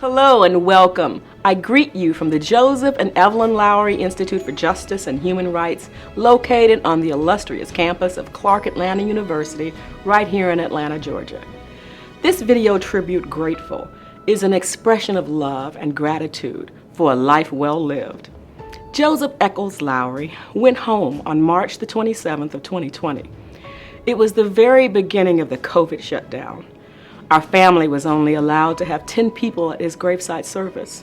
Hello and welcome. I greet you from the Joseph and Evelyn Lowery Institute for Justice and Human Rights, located on the illustrious campus of Clark Atlanta University, right here in Atlanta, Georgia. This video tribute, Grateful, is an expression of love and gratitude for a life well lived. Joseph Echols Lowery went home on March the 27th of 2020. It was the very beginning of the COVID shutdown. Our family was only allowed to have 10 people at his graveside service.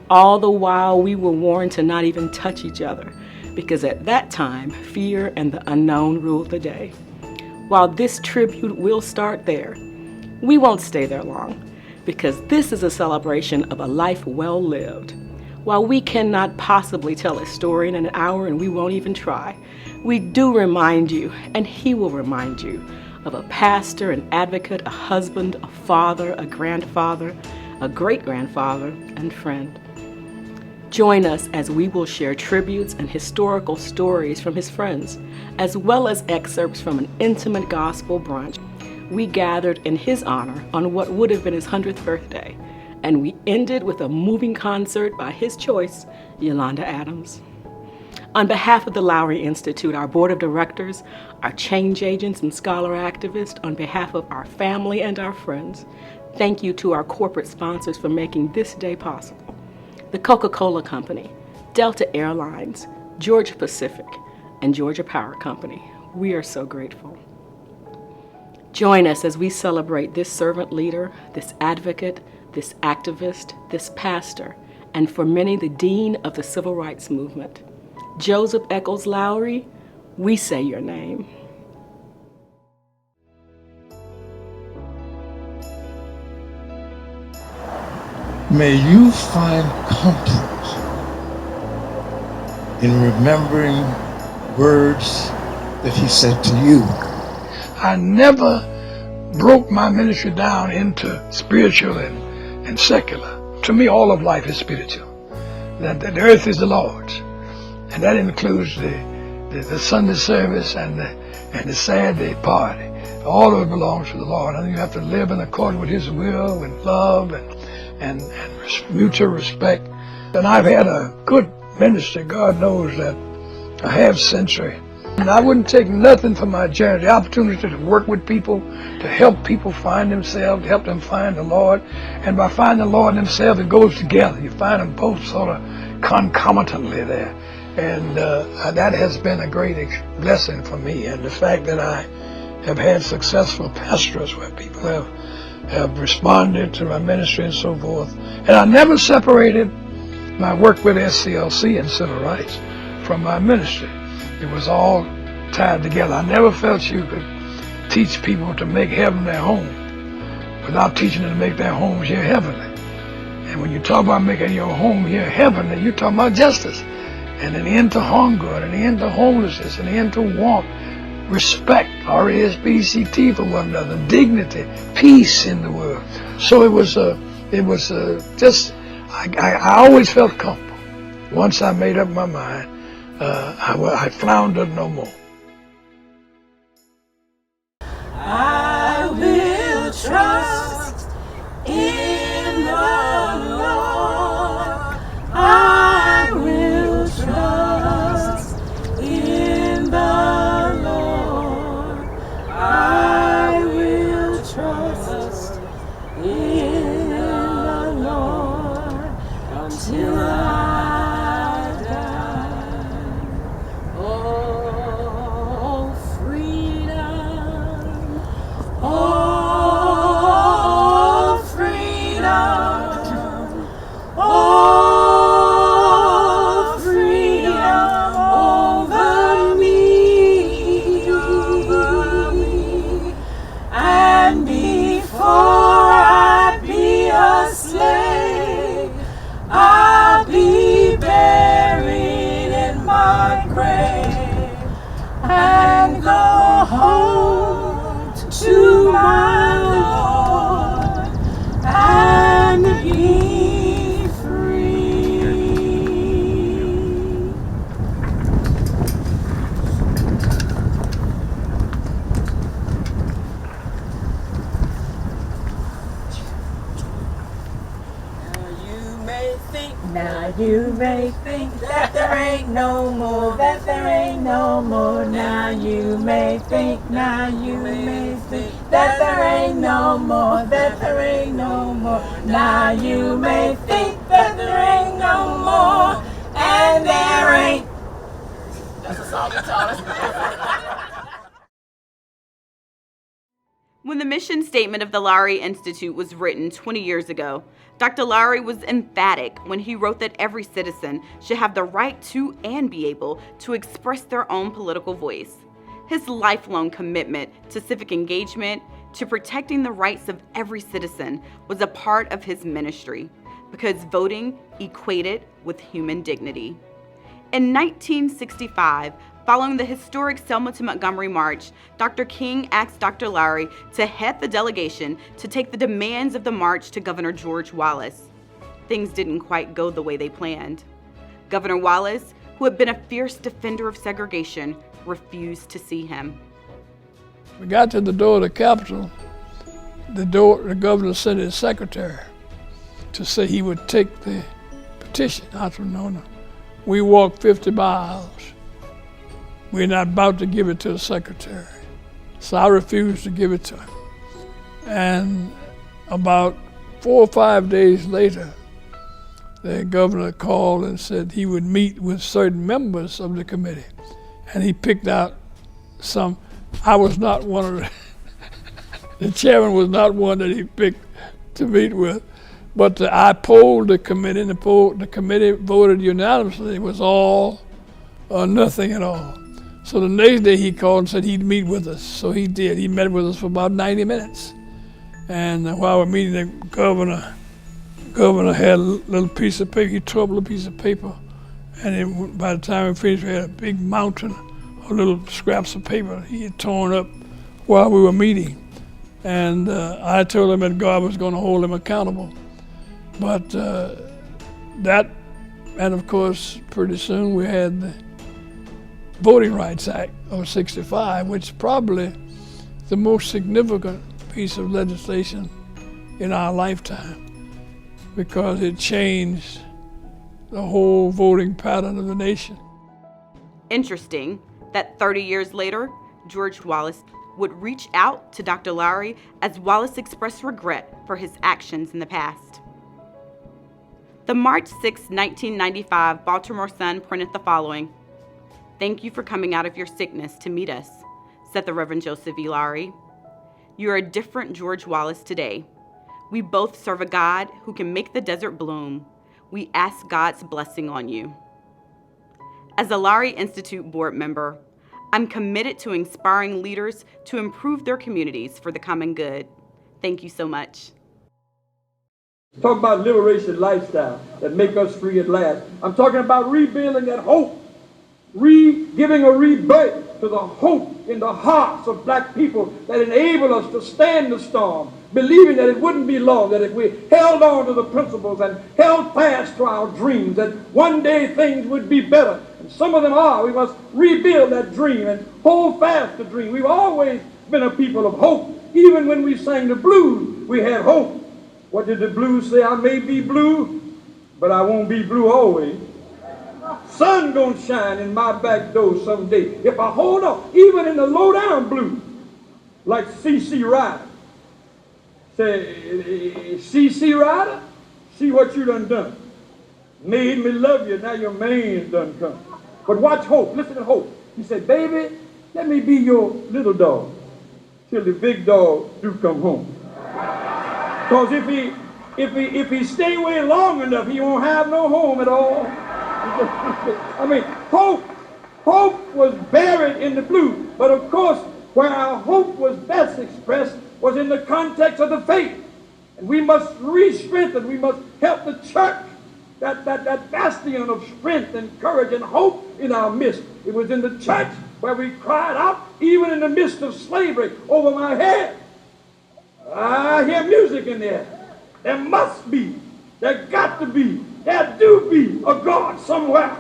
All the while, we were warned to not even touch each other, because at that time, fear and the unknown ruled the day. While this tribute will start there, we won't stay there long, because this is a celebration of a life well lived. While we cannot possibly tell a story in an hour, and we won't even try, we do remind you, and he will remind you, of a pastor, an advocate, a husband, a father, a grandfather, a great-grandfather, and friend. Join us as we will share tributes and historical stories from his friends, as well as excerpts from an intimate gospel brunch we gathered in his honor on what would have been his 100th birthday, and we ended with a moving concert by his choice, Yolanda Adams. On behalf of the Lowery Institute, our board of directors, our change agents and scholar activists, on behalf of our family and our friends, thank you to our corporate sponsors for making this day possible. The Coca-Cola Company, Delta Airlines, Georgia Pacific, and Georgia Power Company. We are so grateful. Join us as we celebrate this servant leader, this advocate, this activist, this pastor, and for many, the dean of the civil rights movement. Joseph Echols Lowery, we say your name. May you find comfort in remembering words that he said to you. I never broke my ministry down into spiritual and secular. To me, all of life is spiritual. That the earth is the Lord's. And that includes the Sunday service and the Saturday party. All of it belongs to the Lord. And you have to live in accord with his will and love and mutual respect. And I've had a good ministry. God knows that a half century. And I wouldn't take nothing for my journey. The opportunity to work with people, to help people find themselves, to help them find the Lord. And by finding the Lord themselves, it goes together. You find them both sort of concomitantly there. And that has been a great blessing for me. And the fact that I have had successful pastorates where people have responded to my ministry and so forth. And I never separated my work with SCLC and civil rights from my ministry. It was all tied together. I never felt you could teach people to make heaven their home without teaching them to make their homes here heavenly. And when you talk about making your home here heavenly, you're talking about justice. And an end to hunger, and an end to homelessness, and an end to want, respect, R-E-S-P-E-C-T for one another, dignity, peace in the world. So it was just, I always felt comfortable. Once I made up my mind, I floundered no more. I will trust in the Lord. I will trust in the Lord. I will trust in the Lord until I die. Oh, freedom. Oh, freedom. Oh, and go home to my Lord and be free. You may think that there ain't no more, that there ain't no more. Now you may think, now you may think that there ain't no more, that there ain't no more. Now you may think that there ain't no more, and there ain't. That's a song you taught us. When the mission statement of the Lowery Institute was written 20 years ago, Dr. Lowery was emphatic when he wrote that every citizen should have the right to and be able to express their own political voice. His lifelong commitment to civic engagement, to protecting the rights of every citizen, was a part of his ministry because voting equated with human dignity. In 1965, following the historic Selma to Montgomery March, Dr. King asked Dr. Lowery to head the delegation to take the demands of the march to Governor George Wallace. Things didn't quite go the way they planned. Governor Wallace, who had been a fierce defender of segregation, refused to see him. We got to the door of the Capitol. The governor sent his secretary to say he would take the petition. I said, no. We walked 50 miles. We're not about to give it to the secretary. So I refused to give it to him. And about 4 or 5 days later, the governor called and said he would meet with certain members of the committee. And he picked out some. I was not one of the chairman was not one that he picked to meet with. But I polled the committee, and the committee voted unanimously. It was all or nothing at all. So the next day he called and said he'd meet with us. So he did. He met with us for about 90 minutes. And while we're meeting, the governor had a little piece of paper. He tore up a little piece of paper. And by the time we finished, we had a big mountain of little scraps of paper he had torn up while we were meeting. And I told him that God was going to hold him accountable. But that, and of course, pretty soon we had the Voting Rights Act of '65, which is probably the most significant piece of legislation in our lifetime because it changed the whole voting pattern of the nation. Interesting that 30 years later, George Wallace would reach out to Dr. Lowery as Wallace expressed regret for his actions in the past. The March 6, 1995 Baltimore Sun printed the following: "Thank you for coming out of your sickness to meet us," said the Reverend Joseph E. Lowery. "You are a different George Wallace today. We both serve a God who can make the desert bloom. We ask God's blessing on you." As a Lowery Institute board member, I'm committed to inspiring leaders to improve their communities for the common good. Thank you so much. Talk about liberation lifestyle that make us free at last. I'm talking about rebuilding that hope, giving a rebirth to the hope in the hearts of black people that enable us to stand the storm, believing that it wouldn't be long, that if we held on to the principles and held fast to our dreams, that one day things would be better. And some of them are. We must rebuild that dream and hold fast the dream. We've always been a people of hope. Even when we sang the blues, we had hope. What did the blues say? I may be blue, but I won't be blue always. Sun gonna shine in my back door someday. If I hold on, even in the low down blues, like C.C. Ryder. Say, C.C. Ryder, see what you done. Made me love you, now your man done come. But watch hope, listen to hope. He said, baby, let me be your little dog till the big dog do come home. Because if he stay away long enough, he won't have no home at all. I mean, hope was buried in the blue. But of course, where our hope was best expressed was in the context of the faith. And we must re-strengthen, we must help the church, that bastion of strength and courage and hope in our midst. It was in the church where we cried out, even in the midst of slavery, over my head. I hear music in there. There must be, there got to be, there do be a God somewhere.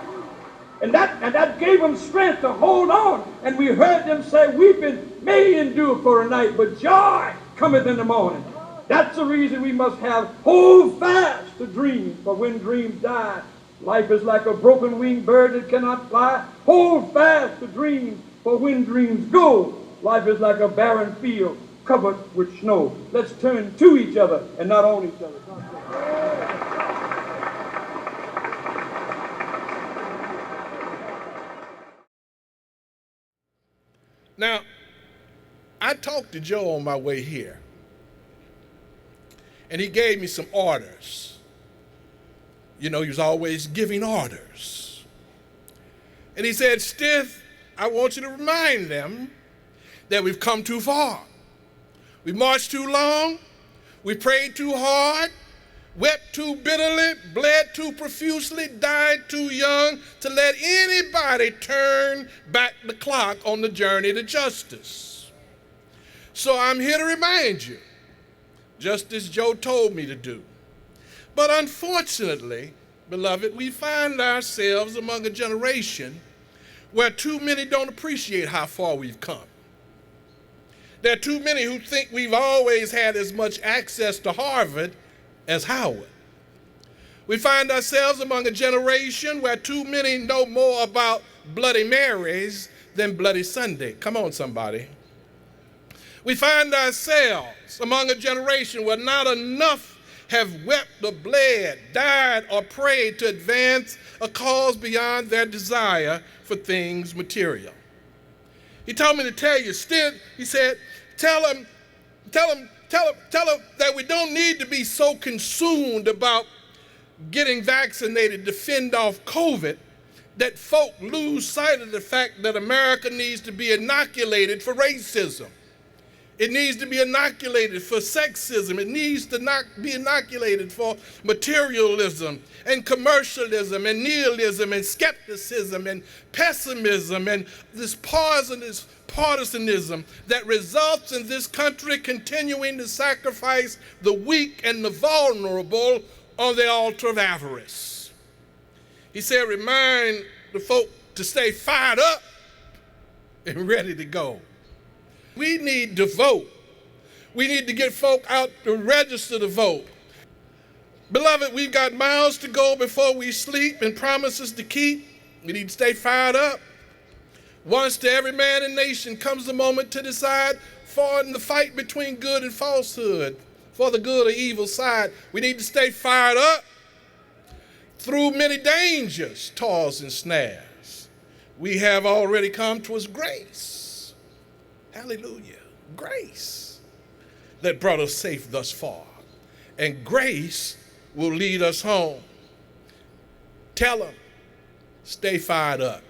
And that gave them strength to hold on. And we heard them say, weeping may endure for a night, but joy cometh in the morning. That's the reason we must hold fast to dreams. For when dreams die, Life is like a broken-winged bird that cannot fly. Hold fast to dreams, for when dreams go, life is like a barren field covered with snow. Let's turn to each other and not on each other. Now, I talked to Joe on my way here, and he gave me some orders. You know, he was always giving orders. And he said, Stith, I want you to remind them that we've come too far. We marched too long, we prayed too hard, wept too bitterly, bled too profusely, died too young to let anybody turn back the clock on the journey to justice. So I'm here to remind you, just as Joe told me to do. But unfortunately, beloved, we find ourselves among a generation where too many don't appreciate how far we've come. There are too many who think we've always had as much access to Harvard as Howard. We find ourselves among a generation where too many know more about Bloody Marys than Bloody Sunday. Come on, somebody. We find ourselves among a generation where not enough have wept or bled, died or prayed to advance a cause beyond their desire for things material. He told me to tell you, Stith, he said, tell them that we don't need to be so consumed about getting vaccinated to fend off COVID that folk lose sight of the fact that America needs to be inoculated for racism. It needs to be inoculated for sexism. It needs to be inoculated for materialism and commercialism and nihilism and skepticism and pessimism and this partisanism that results in this country continuing to sacrifice the weak and the vulnerable on the altar of avarice. He said, remind the folk to stay fired up and ready to go. We need to vote. We need to get folk out to register to vote. Beloved, we've got miles to go before we sleep and promises to keep. We need to stay fired up. Once to every man and nation comes the moment to decide for in the fight between good and falsehood, for the good or evil side. We need to stay fired up through many dangers, toils, and snares. We have already come towards grace. Hallelujah. Grace that brought us safe thus far. And grace will lead us home. Tell them, stay fired up.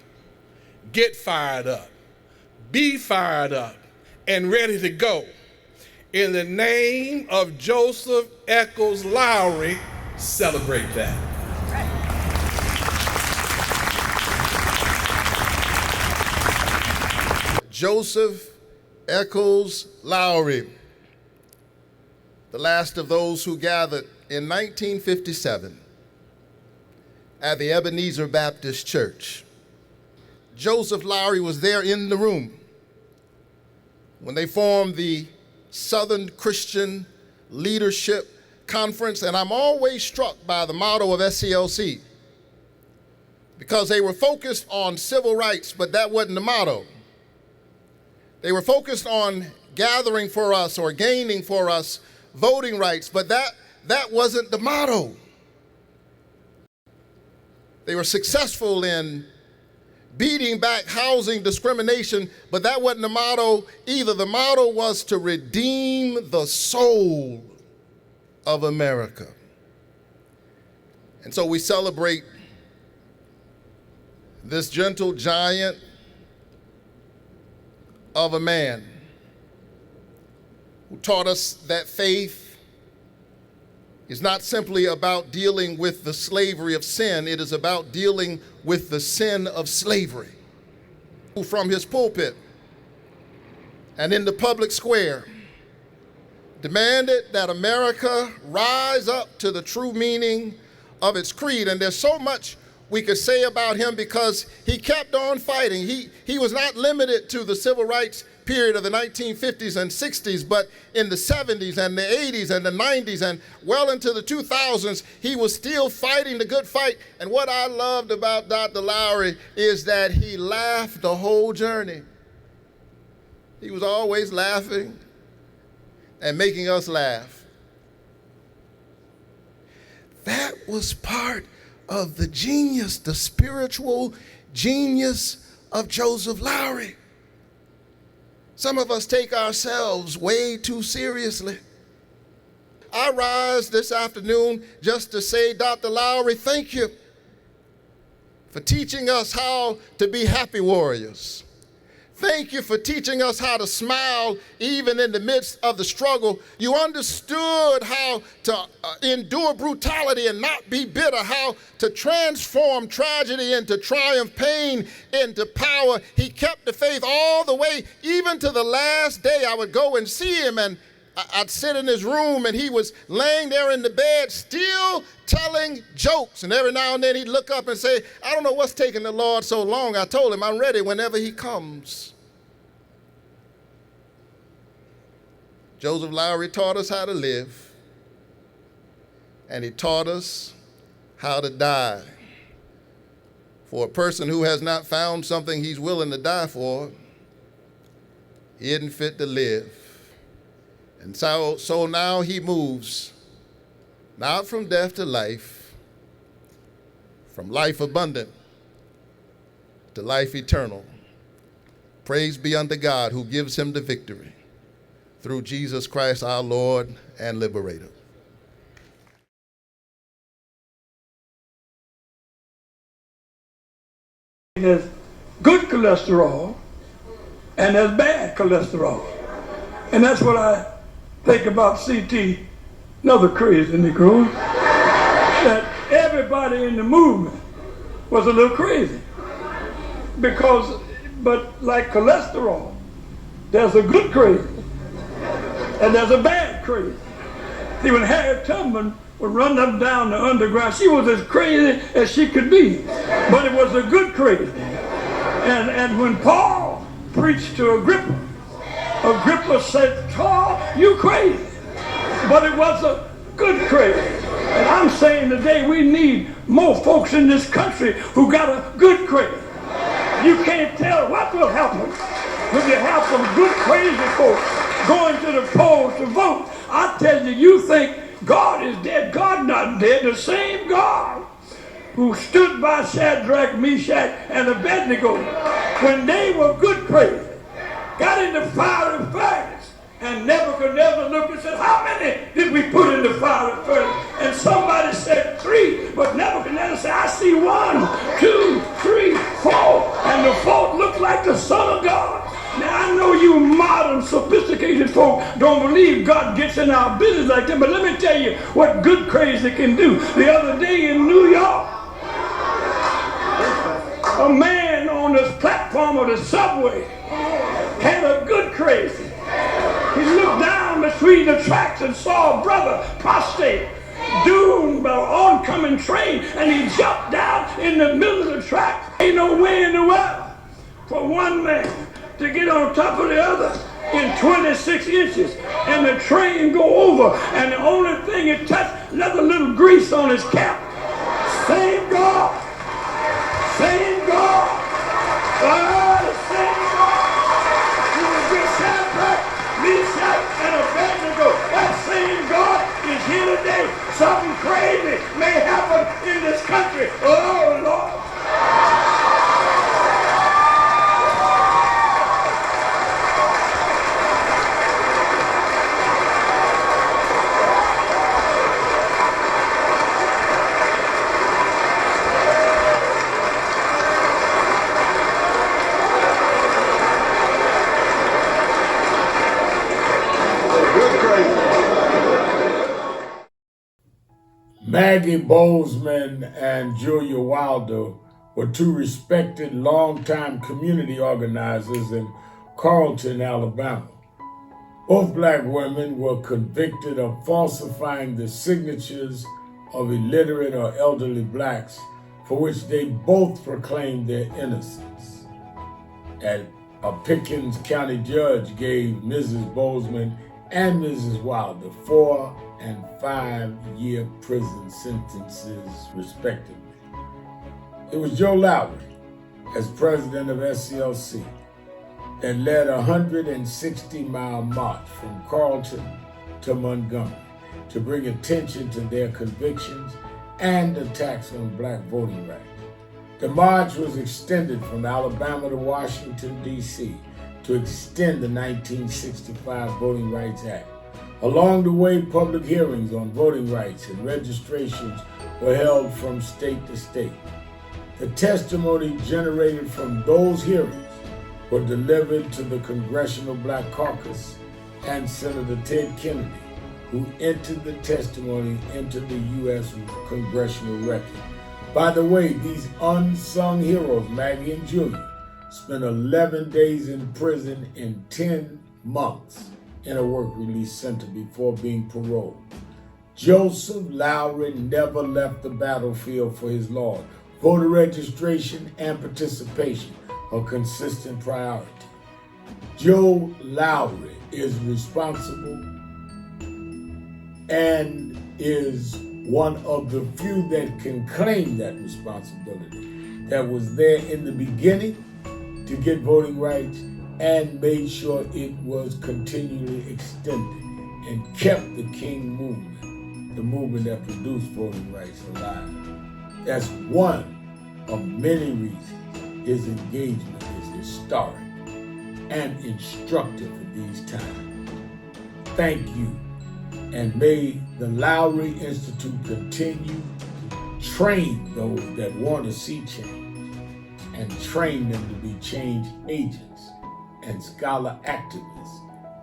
Get fired up. Be fired up and ready to go. In the name of Joseph Echols Lowery, celebrate that. Joseph Echols Lowery, the last of those who gathered in 1957 at the Ebenezer Baptist Church. Joseph Lowery was there in the room when they formed the Southern Christian Leadership Conference, and I'm always struck by the motto of SCLC because they were focused on civil rights, but that wasn't the motto. They were focused on gathering for us or gaining for us voting rights, but that wasn't the motto. They were successful in beating back housing discrimination, but that wasn't the motto either. The motto was to redeem the soul of America. And so we celebrate this gentle giant of a man who taught us that faith is not simply about dealing with the slavery of sin, it is about dealing with the sin of slavery. Who from his pulpit and in the public square demanded that America rise up to the true meaning of its creed. And there's so much we could say about him because he kept on fighting. He was not limited to the civil rights period of the 1950s and 60s, but in the 70s and the 80s and the 90s and well into the 2000s, he was still fighting the good fight. And what I loved about Dr. Lowery is that he laughed the whole journey. He was always laughing and making us laugh. That was part of the genius, the spiritual genius of Joseph Lowery. Some of us take ourselves way too seriously. I rise this afternoon just to say, Dr. Lowery, thank you for teaching us how to be happy warriors. Thank you for teaching us how to smile even in the midst of the struggle. You understood how to endure brutality and not be bitter, how to transform tragedy into triumph, pain into power. He kept the faith all the way, even to the last day. I would go and see him, and I'd sit in his room, and he was laying there in the bed still telling jokes. And every now and then he'd look up and say, I don't know what's taking the Lord so long. I told him I'm ready whenever he comes. Joseph Lowery taught us how to live, and he taught us how to die. For a person who has not found something he's willing to die for, he isn't fit to live. And so now he moves, not from death to life, from life abundant to life eternal. Praise be unto God who gives him the victory through Jesus Christ our Lord and Liberator. There's good cholesterol and there's bad cholesterol. And that's what I think about CT, another crazy Negro, that everybody in the movement was a little crazy. But like cholesterol, there's a good crazy and there's a bad crazy. See, when Harriet Tubman would run up and down the underground, she was as crazy as she could be, but it was a good crazy. And when Paul preached to Agrippa said, Paul, you crazy. But it was a good crazy. And I'm saying today we need more folks in this country who got a good crazy. You can't tell what will happen when you have some good crazy folks going to the polls to vote. I tell you, you think God is dead. God not dead. The same God who stood by Shadrach, Meshach, and Abednego when they were good crazy, got in the fiery furnace, and Nebuchadnezzar looked and said, how many did we put in the fiery furnace? And somebody said 3, but Nebuchadnezzar said, I see 1, 2, 3, 4, and the 4th looked like the Son of God. Now I know you modern, sophisticated folk don't believe God gets in our business like that, but let me tell you what good crazy can do. The other day in New York, a man on this platform of the subway had a good crazy. He looked down between the tracks and saw a brother prostrate, doomed by an oncoming train, and he jumped down in the middle of the track. Ain't no way in the world for one man to get on top of the other in 26 inches and the train go over, and the only thing it touched, another little grease on his cap. Same God. Same God. The same God. He was with Shadrach, Meshach, and Abednego. That same God is here today. Something crazy may happen in this country. Oh, Lord. Maggie Bozeman and Julia Wilder were two respected longtime community organizers in Carlton, Alabama. Both black women were convicted of falsifying the signatures of illiterate or elderly blacks for which they both proclaimed their innocence. And a Pickens County judge gave Mrs. Bozeman and Mrs. Wilder 4 and 5-year prison sentences, respectively. It was Joe Lowery, as president of SCLC, that led a 160-mile march from Carlton to Montgomery to bring attention to their convictions and attacks on black voting rights. The march was extended from Alabama to Washington, D.C. to extend the 1965 Voting Rights Act. Along the way, public hearings on voting rights and registrations were held from state to state. The testimony generated from those hearings were delivered to the Congressional Black Caucus and Senator Ted Kennedy, who entered the testimony into the U.S. Congressional Record. By the way, these unsung heroes, Maggie and Julia, spent 11 days in prison and 10 months in a work release center before being paroled. Joseph Lowery never left the battlefield for his Lord. Voter registration and participation are consistent priority. Joe Lowery is responsible and is one of the few that can claim that responsibility, that was there in the beginning to get voting rights and made sure it was continually extended and kept the King movement, the movement that produced voting rights, alive. That's one of many reasons his engagement is historic and instructive at these times. Thank you. And may the Lowery Institute continue to train those that want to see change and train them to be change agents and scholar activists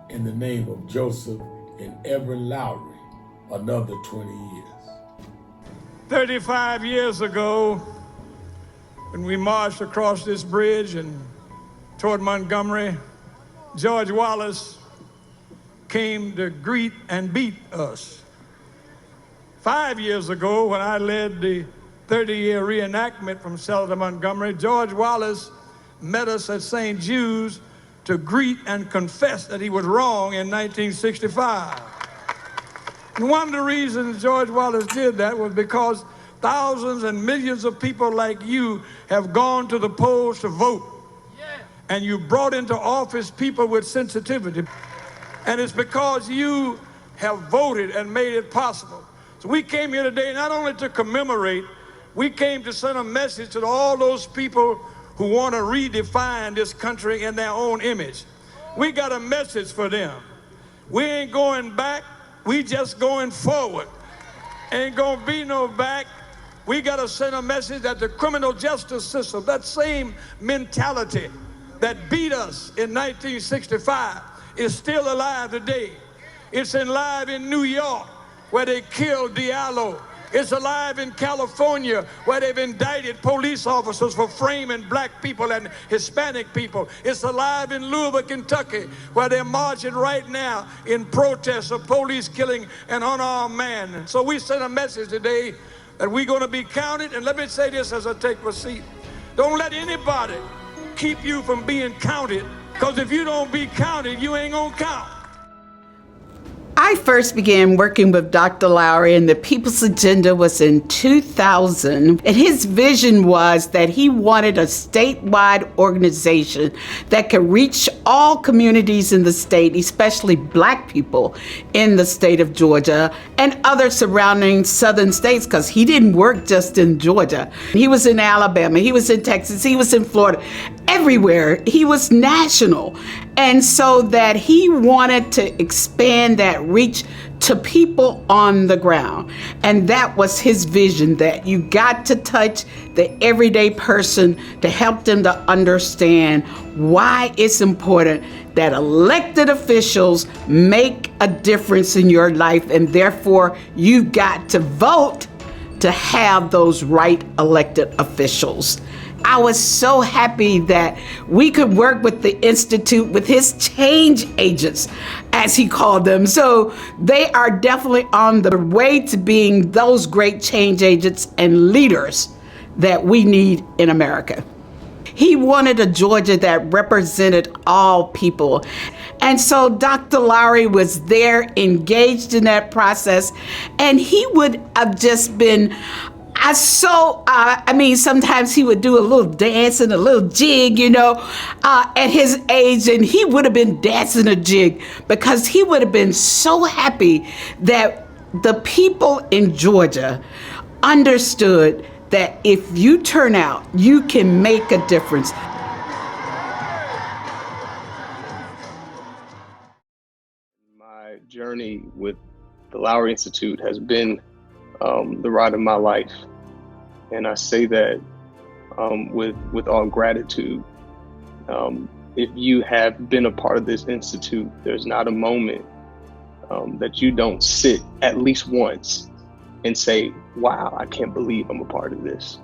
in the name of Joseph and Evelyn Lowery, another 20 years. 35 years ago, when we marched across this bridge and toward Montgomery, George Wallace came to greet and beat us. 5 years ago, when I led the 30-year reenactment from Selma to Montgomery, George Wallace met us at St. Jude's to greet and confess that he was wrong in 1965. And one of the reasons George Wallace did that was because thousands and millions of people like you have gone to the polls to vote. And you brought into office people with sensitivity. And it's because you have voted and made it possible. So we came here today not only to commemorate, we came to send a message to all those people who want to redefine this country in their own image. We got a message for them. We ain't going back, we just going forward. Ain't gonna be no back. We gotta send a message that the criminal justice system, that same mentality that beat us in 1965, is still alive today. It's alive in New York, where they killed Diallo. It's alive in California, where they've indicted police officers for framing black people and Hispanic people. It's alive in Louisville, Kentucky, where they're marching right now in protest of police killing an unarmed man. So we send a message today that we're going to be counted. And let me say this as I take my seat. Don't let anybody keep you from being counted, because if you don't be counted, you ain't going to count. I first began working with Dr. Lowery, and the People's Agenda was in 2000. And his vision was that he wanted a statewide organization that could reach all communities in the state, especially black people in the state of Georgia and other surrounding southern states, because he didn't work just in Georgia. He was in Alabama, he was in Texas, he was in Florida, everywhere. He was national. And so that he wanted to expand that reach to people on the ground. And that was his vision, that you got to touch the everyday person to help them to understand why it's important that elected officials make a difference in your life, and therefore you've got to vote to have those right elected officials. I was so happy that we could work with the Institute, with his change agents, as he called them. So they are definitely on the way to being those great change agents and leaders that we need in America. He wanted a Georgia that represented all people. And so Dr. Lowery was there, engaged in that process, and he would have just been sometimes he would do a little dance and a little jig, at his age, and he would have been dancing a jig because he would have been so happy that the people in Georgia understood that if you turn out, you can make a difference. My journey with the Lowery Institute has been the ride of my life. And I say that with all gratitude. If you have been a part of this institute, there's not a moment that you don't sit at least once and say, wow, I can't believe I'm a part of this.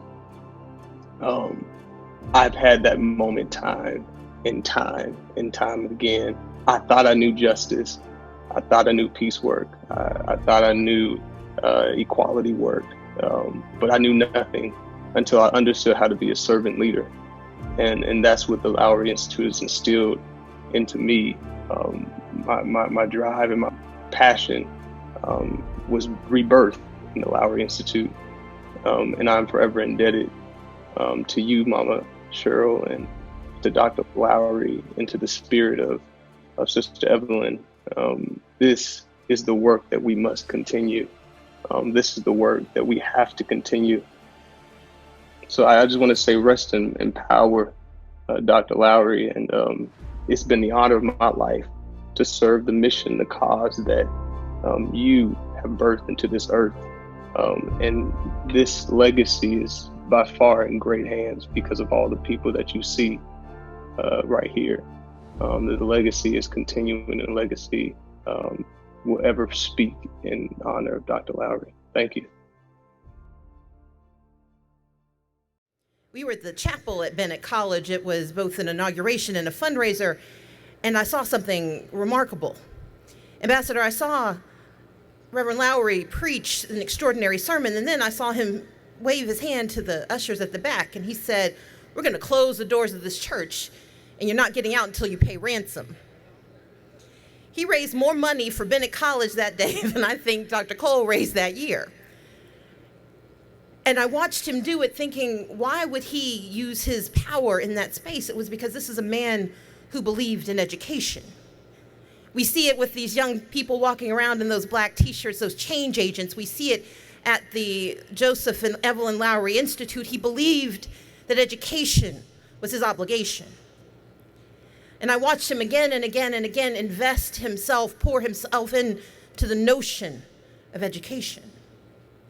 I've had that moment time and time again. I thought I knew justice. I thought I knew peace work. I thought I knew equality work. But I knew nothing until I understood how to be a servant leader. And that's what the Lowery Institute has instilled into me. My drive and my passion was rebirthed in the Lowery Institute. And I'm forever indebted to you, Mama Cheryl, and to Dr. Lowery, and to the spirit of Sister Evelyn. This is the work that we must continue. This is the work that we have to continue. So I just want to say rest in power, Dr. Lowery, and it's been the honor of my life to serve the mission, the cause that you have birthed into this earth. And this legacy is by far in great hands because of all the people that you see right here. The legacy is continuing, and the legacy will ever speak in honor of Dr. Lowery. Thank you. We were at the chapel at Bennett College. It was both an inauguration and a fundraiser, and I saw something remarkable. Ambassador, I saw Reverend Lowery preach an extraordinary sermon, and then I saw him wave his hand to the ushers at the back, and he said, "We're going to close the doors of this church, and you're not getting out until you pay ransom." He raised more money for Bennett College that day than I think Dr. Cole raised that year. And I watched him do it thinking, why would he use his power in that space? It was because this is a man who believed in education. We see it with these young people walking around in those black t-shirts, those change agents. We see it at the Joseph and Evelyn Lowery Institute. He believed that education was his obligation. And I watched him again and again and again invest himself, pour himself into the notion of education.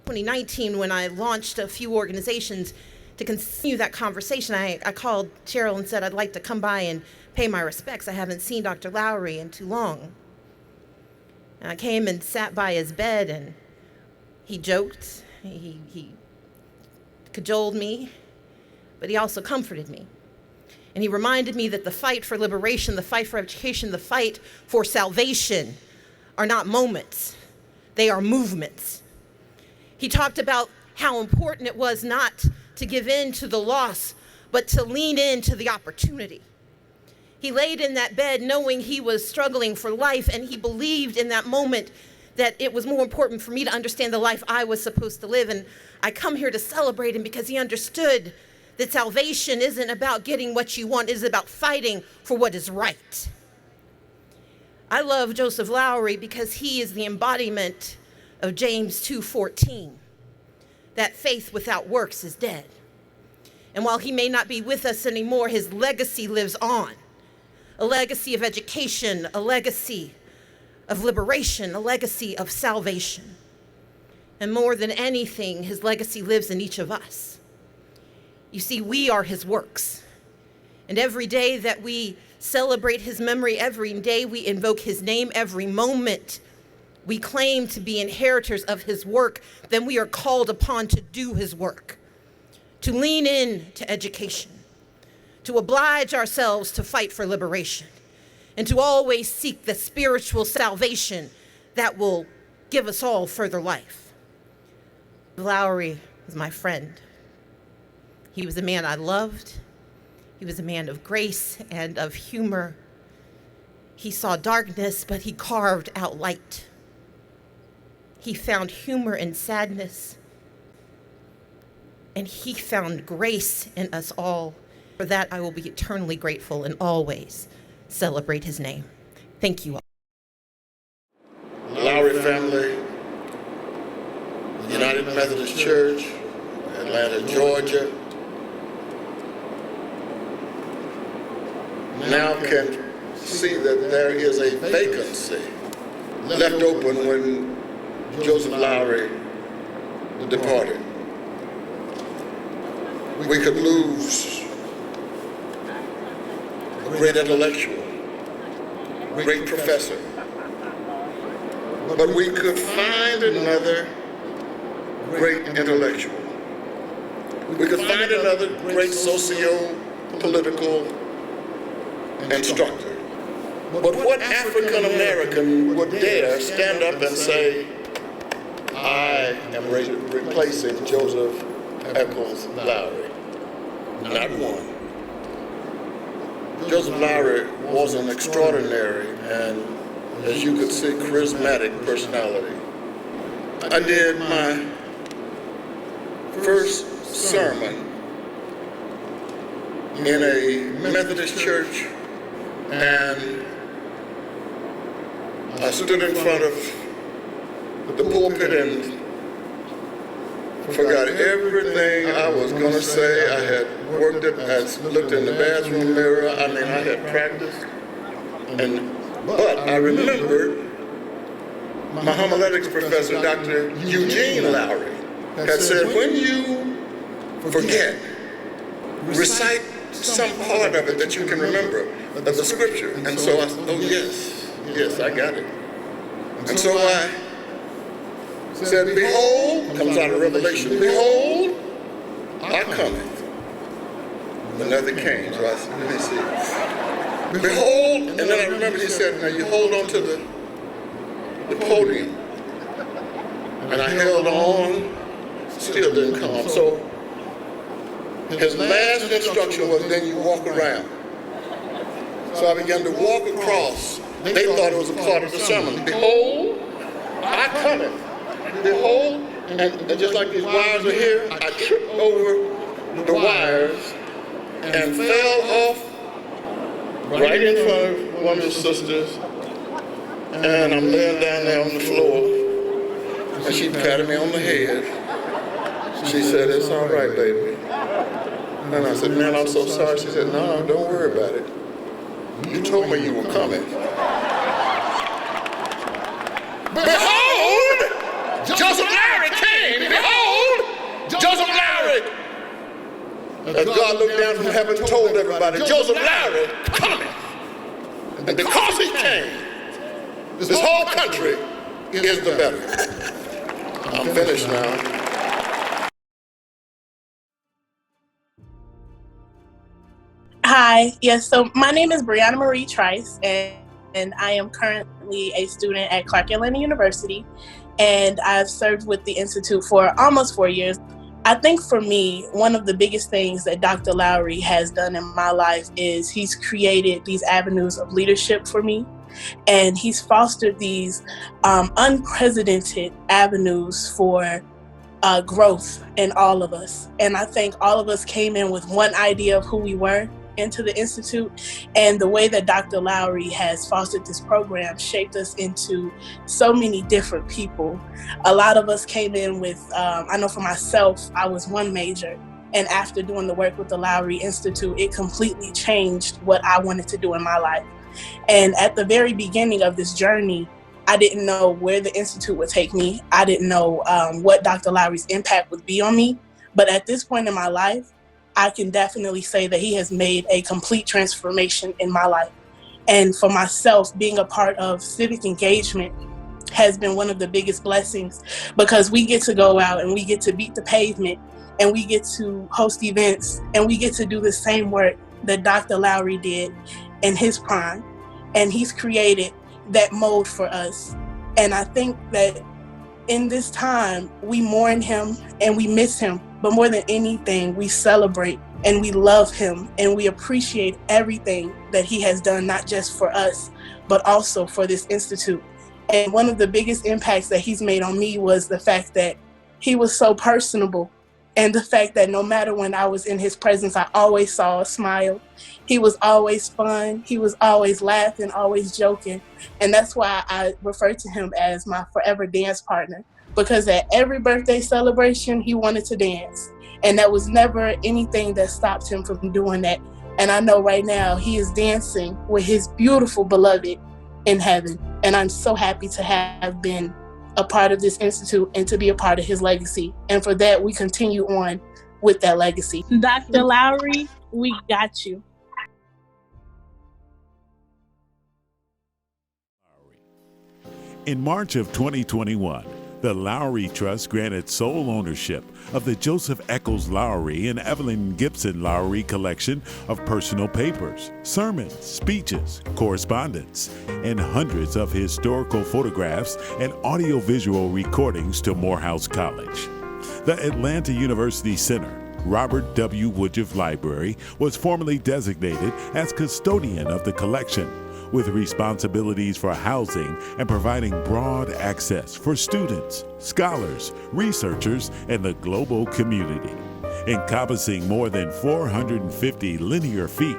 2019, when I launched a few organizations to continue that conversation, I called Cheryl and said, I'd like to come by and pay my respects. I haven't seen Dr. Lowery in too long. And I came and sat by his bed, and he joked, he cajoled me, but he also comforted me. And he reminded me that the fight for liberation, the fight for education, the fight for salvation are not moments, they are movements. He talked about how important it was not to give in to the loss, but to lean into the opportunity. He laid in that bed knowing he was struggling for life, and he believed in that moment that it was more important for me to understand the life I was supposed to live. And I come here to celebrate him because he understood that salvation isn't about getting what you want, it is about fighting for what is right. I love Joseph Lowery because he is the embodiment of James 2:14, that faith without works is dead. And while he may not be with us anymore, his legacy lives on. A legacy of education, a legacy of liberation, a legacy of salvation. And more than anything, his legacy lives in each of us. You see, we are his works. And every day that we celebrate his memory, every day we invoke his name, every moment we claim to be inheritors of his work, then we are called upon to do his work, to lean in to education, to oblige ourselves to fight for liberation, and to always seek the spiritual salvation that will give us all further life. Lowery is my friend. He was a man I loved. He was a man of grace and of humor. He saw darkness, but he carved out light. He found humor in sadness, and he found grace in us all. For that, I will be eternally grateful and always celebrate his name. Thank you all. Lowery family, United Methodist Church, Atlanta, Georgia, now can see that there is a vacancy left open when Joseph Lowery departed. We could lose a great intellectual, great professor, but we could find another great intellectual. We could find another great socio-political instructor. But what African American would dare stand up and say, I am replacing Joseph Echols Lowery? Not one. Joseph Lowery was an extraordinary and, as you could see, charismatic personality. I did my first sermon in a Methodist church, and I stood in front of the pulpit and forgot everything I was going to say. I had worked it, I looked in the bathroom mirror. I mean, I had practiced. But I remembered my homiletics professor, Dr. Eugene Lowery, had said, when you forget, recite some part of it that you can remember of the scripture. And so I said, oh yes, I got it. And so I said, behold, comes out of Revelation, behold, I cometh. But nothing came, so I said, let me see. Behold, and then I remember he said, now you hold on to the podium. And I held on, still didn't come. So his last instruction was, then you walk around. So I began to walk across. They thought it was a part of the sermon. Behold, I cometh. Behold, and just like these wires are here, I tripped over the wires and fell off right in front of one of the sisters. And I'm laying down there on the floor, and she patted me on the head. She said, it's all right, baby. And I said, man, I'm so sorry. She said, no, don't worry about it. You told me you were coming. Behold, Joseph Lowery came. Behold, Joseph Lowery. As God looked down from heaven and told everybody, Joseph Lowery coming. And because he came, this whole country is the better. I'm finished now. Hi, yes, so my name is Brianna Marie Trice, and I am currently a student at Clark Atlanta University, and I've served with the Institute for almost 4 years. I think for me, one of the biggest things that Dr. Lowery has done in my life is he's created these avenues of leadership for me, and he's fostered these unprecedented avenues for growth in all of us. And I think all of us came in with one idea of who we were into the Institute, and the way that Dr. Lowery has fostered this program shaped us into so many different people. A lot of us came in with, I know for myself, I was one major, and after doing the work with the Lowery Institute, it completely changed what I wanted to do in my life. And at the very beginning of this journey, I didn't know where the Institute would take me. I didn't know what Dr. Lowery's impact would be on me. But at this point in my life, I can definitely say that he has made a complete transformation in my life. And for myself, being a part of civic engagement has been one of the biggest blessings, because we get to go out and we get to beat the pavement, and we get to host events, and we get to do the same work that Dr. Lowery did in his prime. And he's created that mold for us. And I think that in this time, we mourn him and we miss him. But more than anything, we celebrate and we love him and we appreciate everything that he has done, not just for us, but also for this institute. And one of the biggest impacts that he's made on me was the fact that he was so personable, and the fact that no matter when I was in his presence, I always saw a smile. He was always fun. He was always laughing, always joking. And that's why I refer to him as my forever dance partner, because at every birthday celebration, he wanted to dance. And that was never anything that stopped him from doing that. And I know right now he is dancing with his beautiful beloved in heaven. And I'm so happy to have been a part of this institute and to be a part of his legacy. And for that, we continue on with that legacy. Dr. Lowery, we got you. In March of 2021, the Lowery Trust granted sole ownership of the Joseph Echols Lowery and Evelyn Gibson Lowery collection of personal papers, sermons, speeches, correspondence, and hundreds of historical photographs and audiovisual recordings to Morehouse College. The Atlanta University Center, Robert W. Woodruff Library, was formally designated as custodian of the collection, with responsibilities for housing and providing broad access for students, scholars, researchers, and the global community, encompassing more than 450 linear feet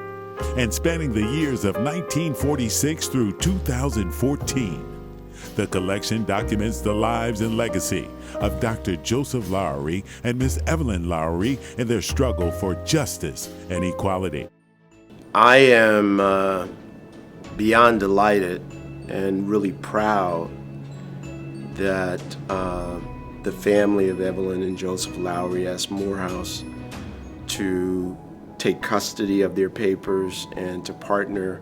and spanning the years of 1946 through 2014. The collection documents the lives and legacy of Dr. Joseph Lowery and Miss Evelyn Lowery in their struggle for justice and equality. I am beyond delighted and really proud that the family of Evelyn and Joseph Lowery asked Morehouse to take custody of their papers and to partner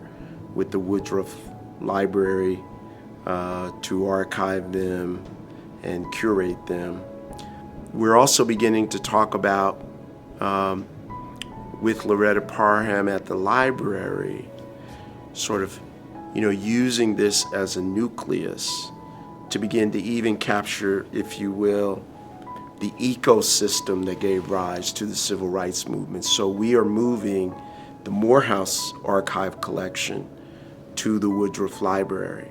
with the Woodruff Library to archive them and curate them. We're also beginning to talk about, with Loretta Parham at the library, sort of, using this as a nucleus to begin to even capture, if you will, the ecosystem that gave rise to the civil rights movement. So we are moving the Morehouse archive collection to the Woodruff Library.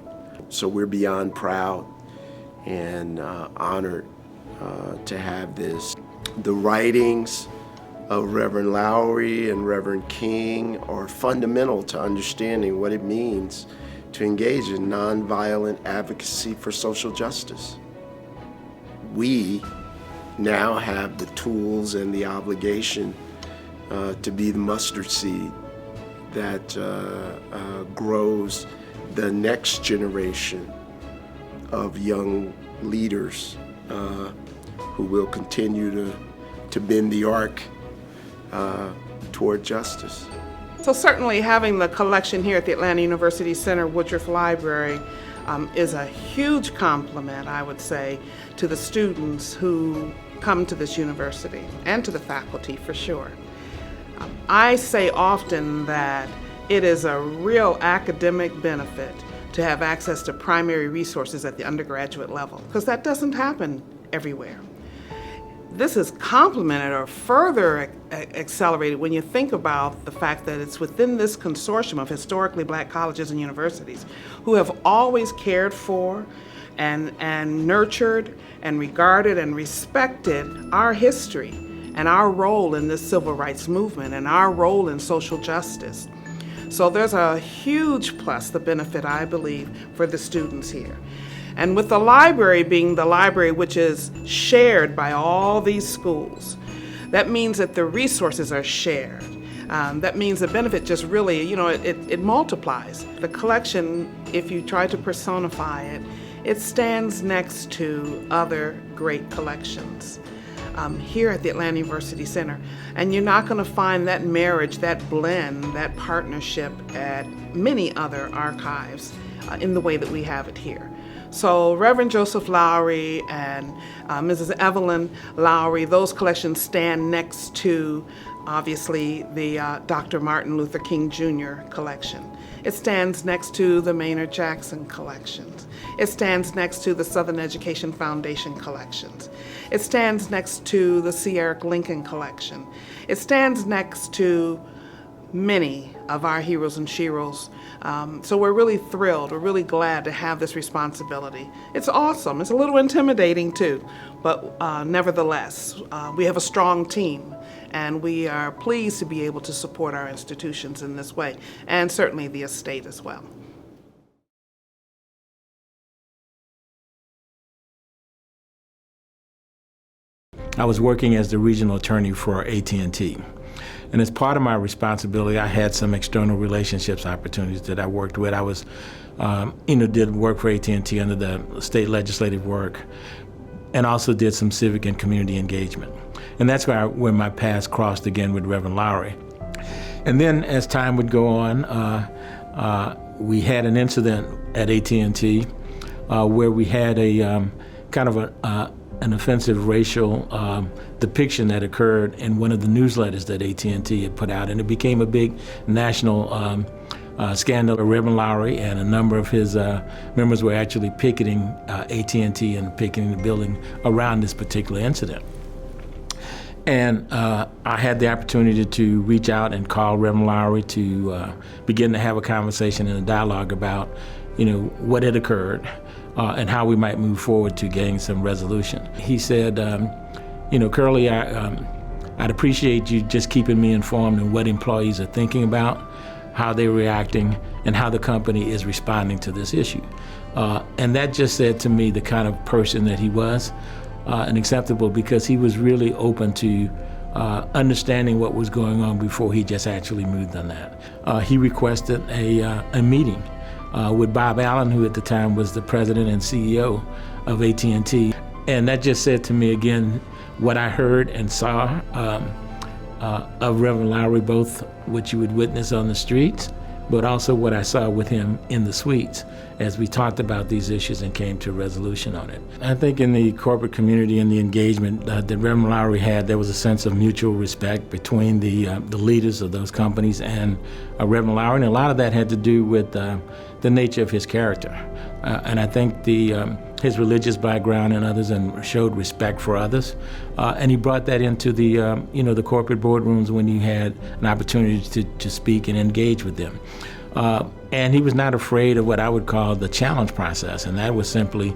So we're beyond proud and honored to have this. The writings of Reverend Lowery and Reverend King are fundamental to understanding what it means to engage in nonviolent advocacy for social justice. We now have the tools and the obligation to be the mustard seed that grows the next generation of young leaders who will continue to bend the arc toward justice. So certainly having the collection here at the Atlanta University Center Woodruff Library is a huge compliment, I would say, to the students who come to this university and to the faculty for sure. I say often that it is a real academic benefit to have access to primary resources at the undergraduate level, because that doesn't happen everywhere. This is complemented or further accelerated when you think about the fact that it's within this consortium of historically black colleges and universities who have always cared for and nurtured and regarded and respected our history and our role in this civil rights movement and our role in social justice. So there's a huge plus, the benefit, I believe, for the students here. And with the library being the library which is shared by all these schools, that means that the resources are shared. That means the benefit just really, it multiplies. The collection, if you try to personify it, it stands next to other great collections here at the Atlanta University Center. And you're not going to find that marriage, that blend, that partnership at many other archives in the way that we have it here. So Reverend Joseph Lowery and Mrs. Evelyn Lowery, those collections stand next to obviously the Dr. Martin Luther King Jr. collection. It stands next to the Maynard Jackson collections. It stands next to the Southern Education Foundation collections. It stands next to the C. Eric Lincoln collection. It stands next to many of our heroes and sheroes. So we're really thrilled, we're really glad to have this responsibility. It's awesome, it's a little intimidating too, but nevertheless, we have a strong team and we are pleased to be able to support our institutions in this way, and certainly the estate as well. I was working as the regional attorney for AT&T. And as part of my responsibility, I had some external relationships opportunities that I worked with. I was, did work for AT&T under the state legislative work, and also did some civic and community engagement. And that's where my paths crossed again with Reverend Lowery. And then as time would go on, we had an incident at AT&T where we had a kind of an offensive racial depiction that occurred in one of the newsletters that AT&T had put out, and it became a big national scandal. Reverend Lowery and a number of his members were actually picketing AT&T and picketing the building around this particular incident. And I had the opportunity to reach out and call Reverend Lowery to begin to have a conversation and a dialogue about, what had occurred and how we might move forward to getting some resolution. He said, Curley, I'd appreciate you just keeping me informed on what employees are thinking about, how they're reacting, and how the company is responding to this issue. And that just said to me the kind of person that he was, and acceptable, because he was really open to understanding what was going on before he just actually moved on that. He requested a meeting with Bob Allen, who at the time was the president and CEO of AT&T. And that just said to me again what I heard and saw of Reverend Lowery, both what you would witness on the streets, but also what I saw with him in the suites as we talked about these issues and came to a resolution on it. I think in the corporate community and the engagement that Reverend Lowery had, there was a sense of mutual respect between the leaders of those companies and Reverend Lowery, and a lot of that had to do with the nature of his character. And I think his religious background and others, and showed respect for others. And he brought that into the corporate boardrooms when he had an opportunity to speak and engage with them. And he was not afraid of what I would call the challenge process, and that was simply,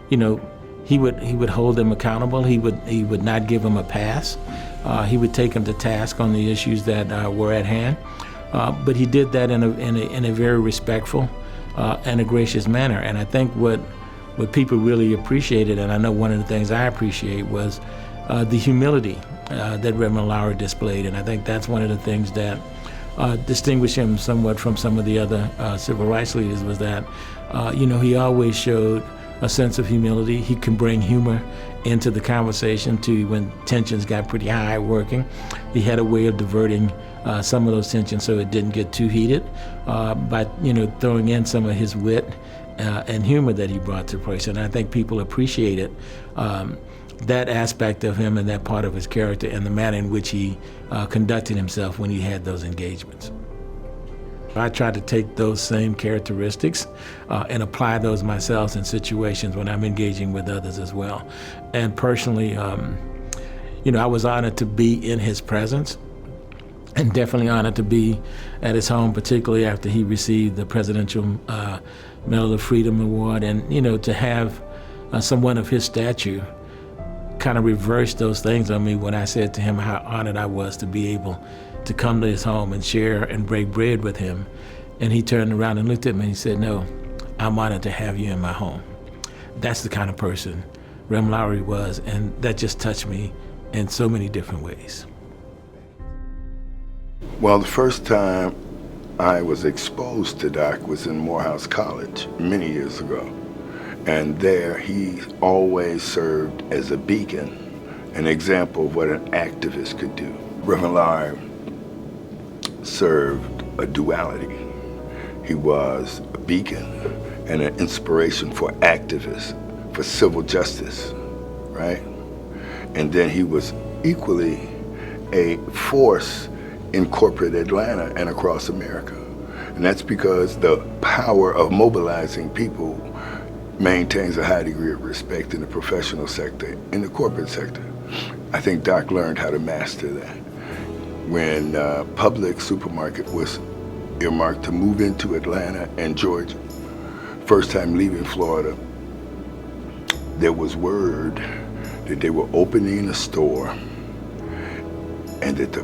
he would hold them accountable. He would not give them a pass. He would take them to task on the issues that were at hand. But he did that in a very respectful and a gracious manner. And I think what people really appreciated, and I know one of the things I appreciate, was the humility that Reverend Lowery displayed. And I think that's one of the things that distinguished him somewhat from some of the other civil rights leaders, was that, he always showed a sense of humility. He can bring humor into the conversation too when tensions got pretty high working. He had a way of diverting some of those tensions so it didn't get too heated by throwing in some of his wit and humor that he brought to the place. And I think people appreciated that aspect of him and that part of his character and the manner in which he conducted himself when he had those engagements. I try to take those same characteristics and apply those myself in situations when I'm engaging with others as well. And personally, I was honored to be in his presence, and definitely honored to be at his home, particularly after he received the Presidential Medal of Freedom Award. And, to have someone of his stature kind of reverse those things on me when I said to him how honored I was to be able to come to his home and share and break bread with him. And he turned around and looked at me and he said, "No, I'm honored to have you in my home." That's the kind of person Reverend Lowery was, and that just touched me in so many different ways. Well, the first time I was exposed to Doc was in Morehouse College many years ago. And there he always served as a beacon, an example of what an activist could do. Reverend Lowery served a duality. He was a beacon and an inspiration for activists, for civil justice, right? And then he was equally a force in corporate Atlanta and across America. And that's because the power of mobilizing people maintains a high degree of respect in the professional sector, in the corporate sector. I think Doc learned how to master that. When Publix supermarket was earmarked to move into Atlanta and Georgia, first time leaving Florida, there was word that they were opening a store and that the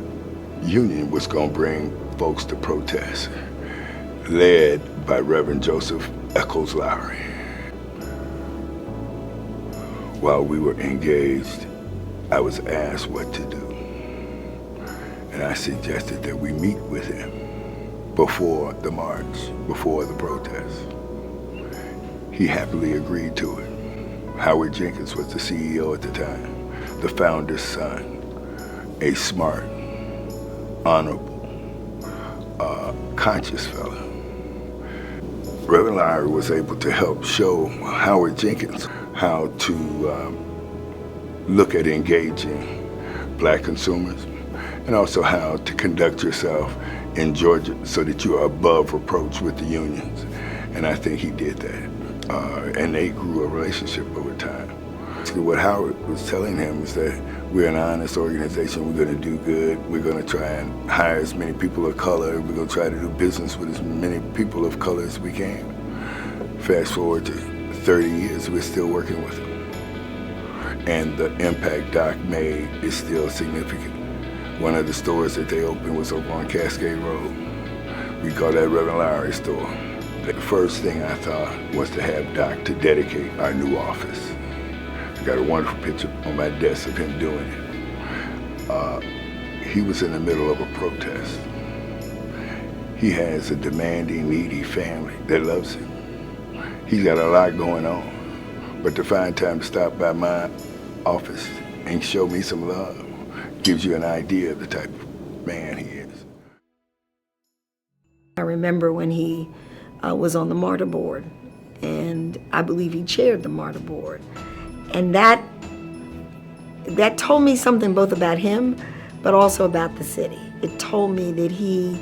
union was going to bring folks to protest, led by Reverend Joseph Echols Lowery. While we were engaged, I was asked what to do. And I suggested that we meet with him before the march, before the protest. He happily agreed to it. Howard Jenkins was the CEO at the time, the founder's son, a smart, honorable, conscious fellow. Reverend Lowery was able to help show Howard Jenkins how to look at engaging black consumers and also how to conduct yourself in Georgia so that you are above reproach with the unions. And I think he did that. And they grew a relationship over time. What Howard was telling him is that we're an honest organization, we're gonna do good, we're gonna try and hire as many people of color, we're gonna try to do business with as many people of color as we can. Fast forward to 30 years, we're still working with them. And the impact Doc made is still significant. One of the stores that they opened was over on Cascade Road. We call that Reverend Lowery store. The first thing I thought was to have Doc to dedicate our new office. I got a wonderful picture on my desk of him doing it. He was in the middle of a protest. He has a demanding, needy family that loves him. He's got a lot going on, but to find time to stop by my office and show me some love gives you an idea of the type of man he is. I remember when he was on the MARTA board, and I believe he chaired the MARTA board. And that told me something both about him, but also about the city. It told me that he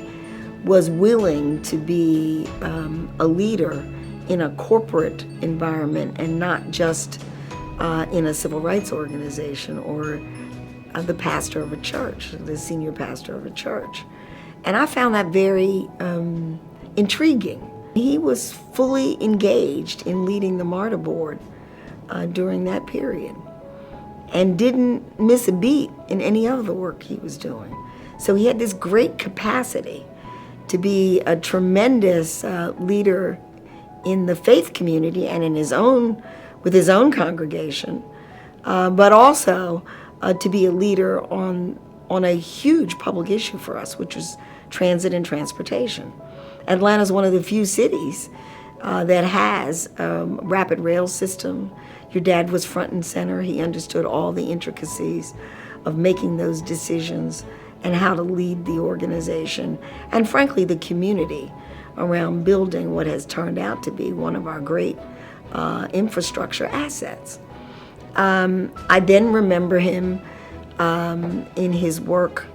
was willing to be a leader in a corporate environment and not just in a civil rights organization or the pastor of a church, the senior pastor of a church. And I found that very intriguing. He was fully engaged in leading the MARTA board during that period and didn't miss a beat in any of the work he was doing. So he had this great capacity to be a tremendous leader in the faith community and in with his own congregation, but also to be a leader on a huge public issue for us, which was transit and transportation. Atlanta's one of the few cities that has a rapid rail system. Your dad was front and center. He understood all the intricacies of making those decisions and how to lead the organization and, frankly, the community around building what has turned out to be one of our great infrastructure assets. I then remember him in his work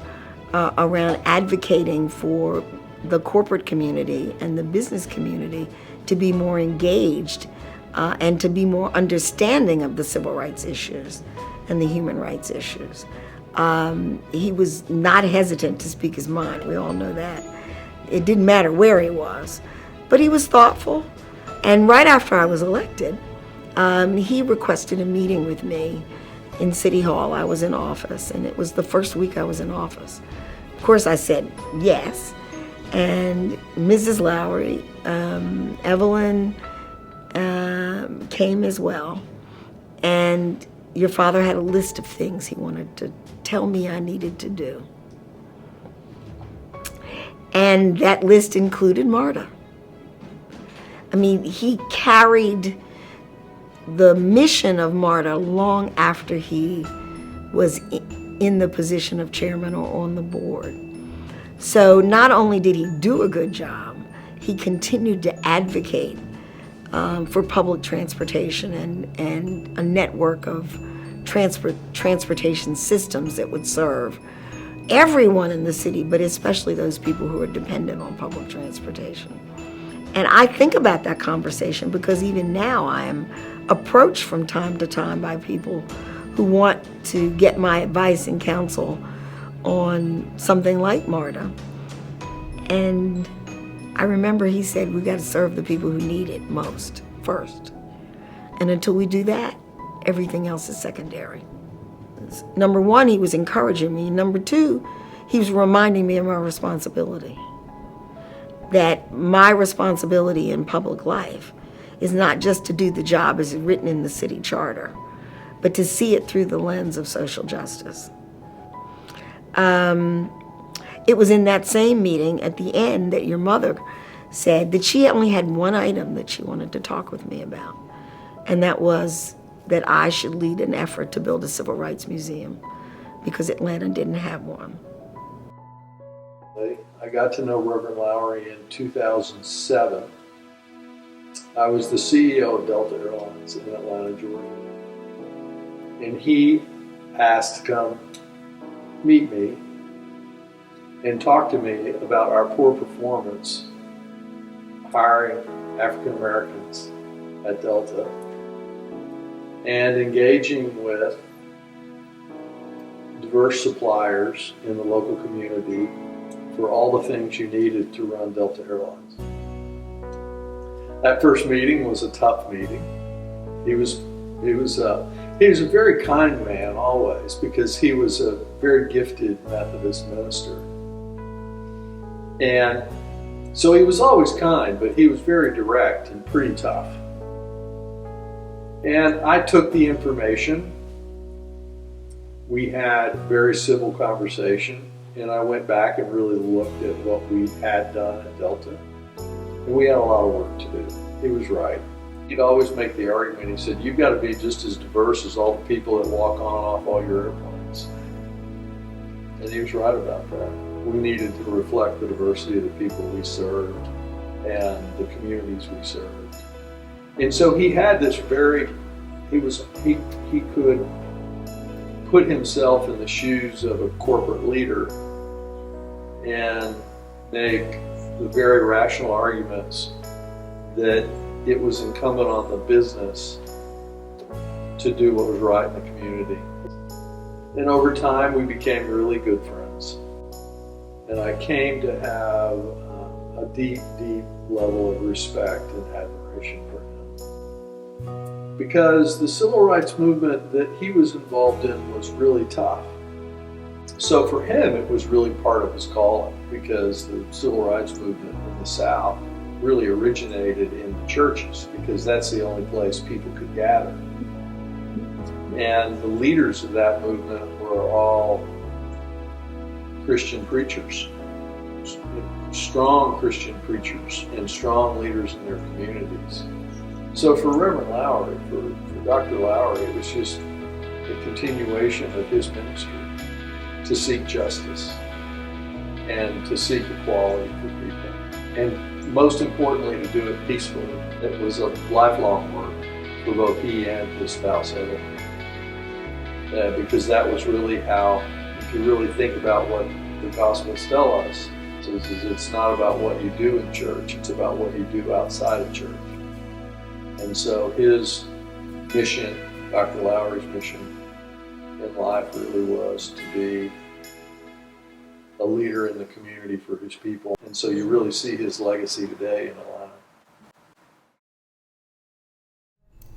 around advocating for the corporate community and the business community to be more engaged and to be more understanding of the civil rights issues and the human rights issues. He was not hesitant to speak his mind. We all know that. It didn't matter where he was, but he was thoughtful. And right after I was elected, he requested a meeting with me in City Hall. I was in office, and it was the first week I was in office. Of course, I said yes. And Mrs. Lowery, Evelyn came as well. And your father had a list of things he wanted to tell me I needed to do. And that list included MARTA. I mean, he carried the mission of MARTA long after he was in the position of chairman or on the board. So not only did he do a good job, he continued to advocate for public transportation and a network of transportation systems that would serve everyone in the city, but especially those people who are dependent on public transportation. And I think about that conversation because even now I am approached from time to time by people who want to get my advice and counsel on something like MARTA. And I remember he said, we got to serve the people who need it most first. And until we do that, everything else is secondary. Number one, he was encouraging me. Number two, he was reminding me of my responsibility. That my responsibility in public life is not just to do the job as written in the city charter, but to see it through the lens of social justice. It was in that same meeting at the end that your mother said that she only had one item that she wanted to talk with me about, and that was that I should lead an effort to build a civil rights museum because Atlanta didn't have one. I got to know Reverend Lowery in 2007. I was the CEO of Delta Airlines in Atlanta, Georgia. And he asked to come meet me and talk to me about our poor performance hiring African Americans at Delta and engaging with diverse suppliers in the local community for all the things you needed to run Delta Airlines. That first meeting was a tough meeting. He was a very kind man always because he was a very gifted Methodist minister. And so he was always kind, but he was very direct and pretty tough. And I took the information. We had very civil conversation, and I went back and really looked at what we had done at Delta. And we had a lot of work to do. He was right. He'd always make the argument, he said, you've got to be just as diverse as all the people that walk on and off all your airplanes. And he was right about that. We needed to reflect the diversity of the people we served and the communities we served. And so he had this he could put himself in the shoes of a corporate leader and make the very rational arguments that it was incumbent on the business to do what was right in the community. And over time, we became really good friends. And I came to have a deep, deep level of respect and admiration for him. Because the civil rights movement that he was involved in was really tough. So for him, it was really part of his calling, because the civil rights movement in the South really originated in the churches, because that's the only place people could gather. And the leaders of that movement were all Christian preachers, strong Christian preachers and strong leaders in their communities. So for Reverend Lowery, for Dr. Lowery, it was just a continuation of his ministry to seek justice and to seek equality for people. And most importantly, to do it peacefully. It was a lifelong work for both he and his spouse, Helen. Because that was really how, if you really think about what the Gospels tell us, is it's not about what you do in church, it's about what you do outside of church. And so his mission, Dr. Lowery's mission in life really was to be a leader in the community for his people. And so you really see his legacy today in Atlanta.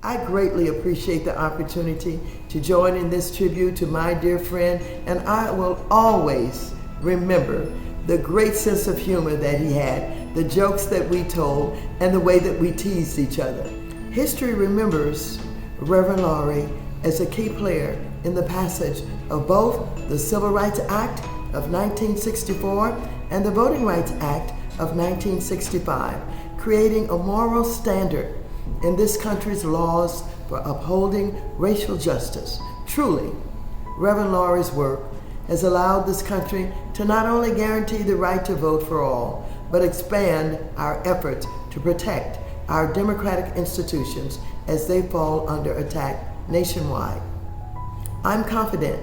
I greatly appreciate the opportunity to join in this tribute to my dear friend, and I will always remember the great sense of humor that he had, the jokes that we told, and the way that we teased each other. History remembers Reverend Lowery as a key player in the passage of both the Civil Rights Act of 1964 and the Voting Rights Act of 1965, creating a moral standard in this country's laws for upholding racial justice. Truly, Reverend Lowery's work has allowed this country to not only guarantee the right to vote for all, but expand our efforts to protect our democratic institutions as they fall under attack nationwide. I'm confident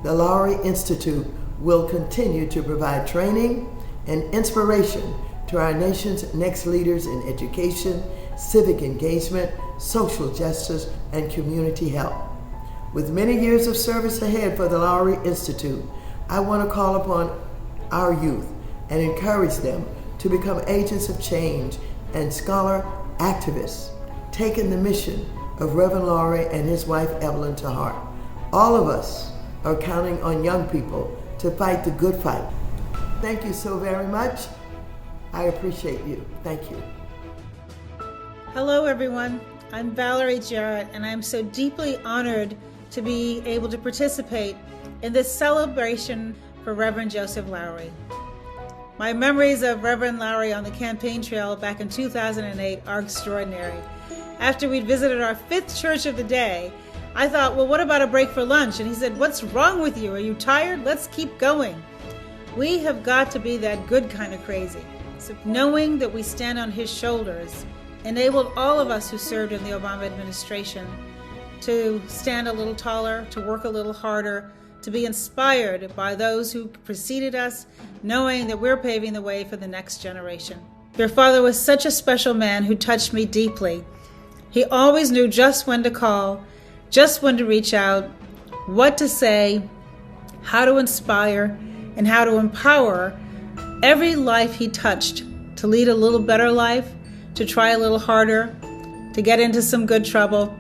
the Lowery Institute will continue to provide training and inspiration to our nation's next leaders in education, civic engagement, social justice, and community health. With many years of service ahead for the Lowery Institute, I want to call upon our youth and encourage them to become agents of change and scholar activists, taking the mission of Reverend Lowery and his wife Evelyn to heart. All of us are counting on young people to fight the good fight. Thank you so very much. I appreciate you. Thank you. Hello, everyone. I'm Valerie Jarrett, and I'm so deeply honored to be able to participate in this celebration for Reverend Joseph Lowery. My memories of Reverend Lowery on the campaign trail back in 2008 are extraordinary. After we'd visited our 5th church of the day, I thought, well, what about a break for lunch? And he said, what's wrong with you? Are you tired? Let's keep going. We have got to be that good kind of crazy. So knowing that we stand on his shoulders enabled all of us who served in the Obama administration to stand a little taller, to work a little harder, to be inspired by those who preceded us, knowing that we're paving the way for the next generation. Your father was such a special man who touched me deeply. He always knew just when to call, just when to reach out, what to say, how to inspire, and how to empower every life he touched to lead a little better life, to try a little harder, to get into some good trouble,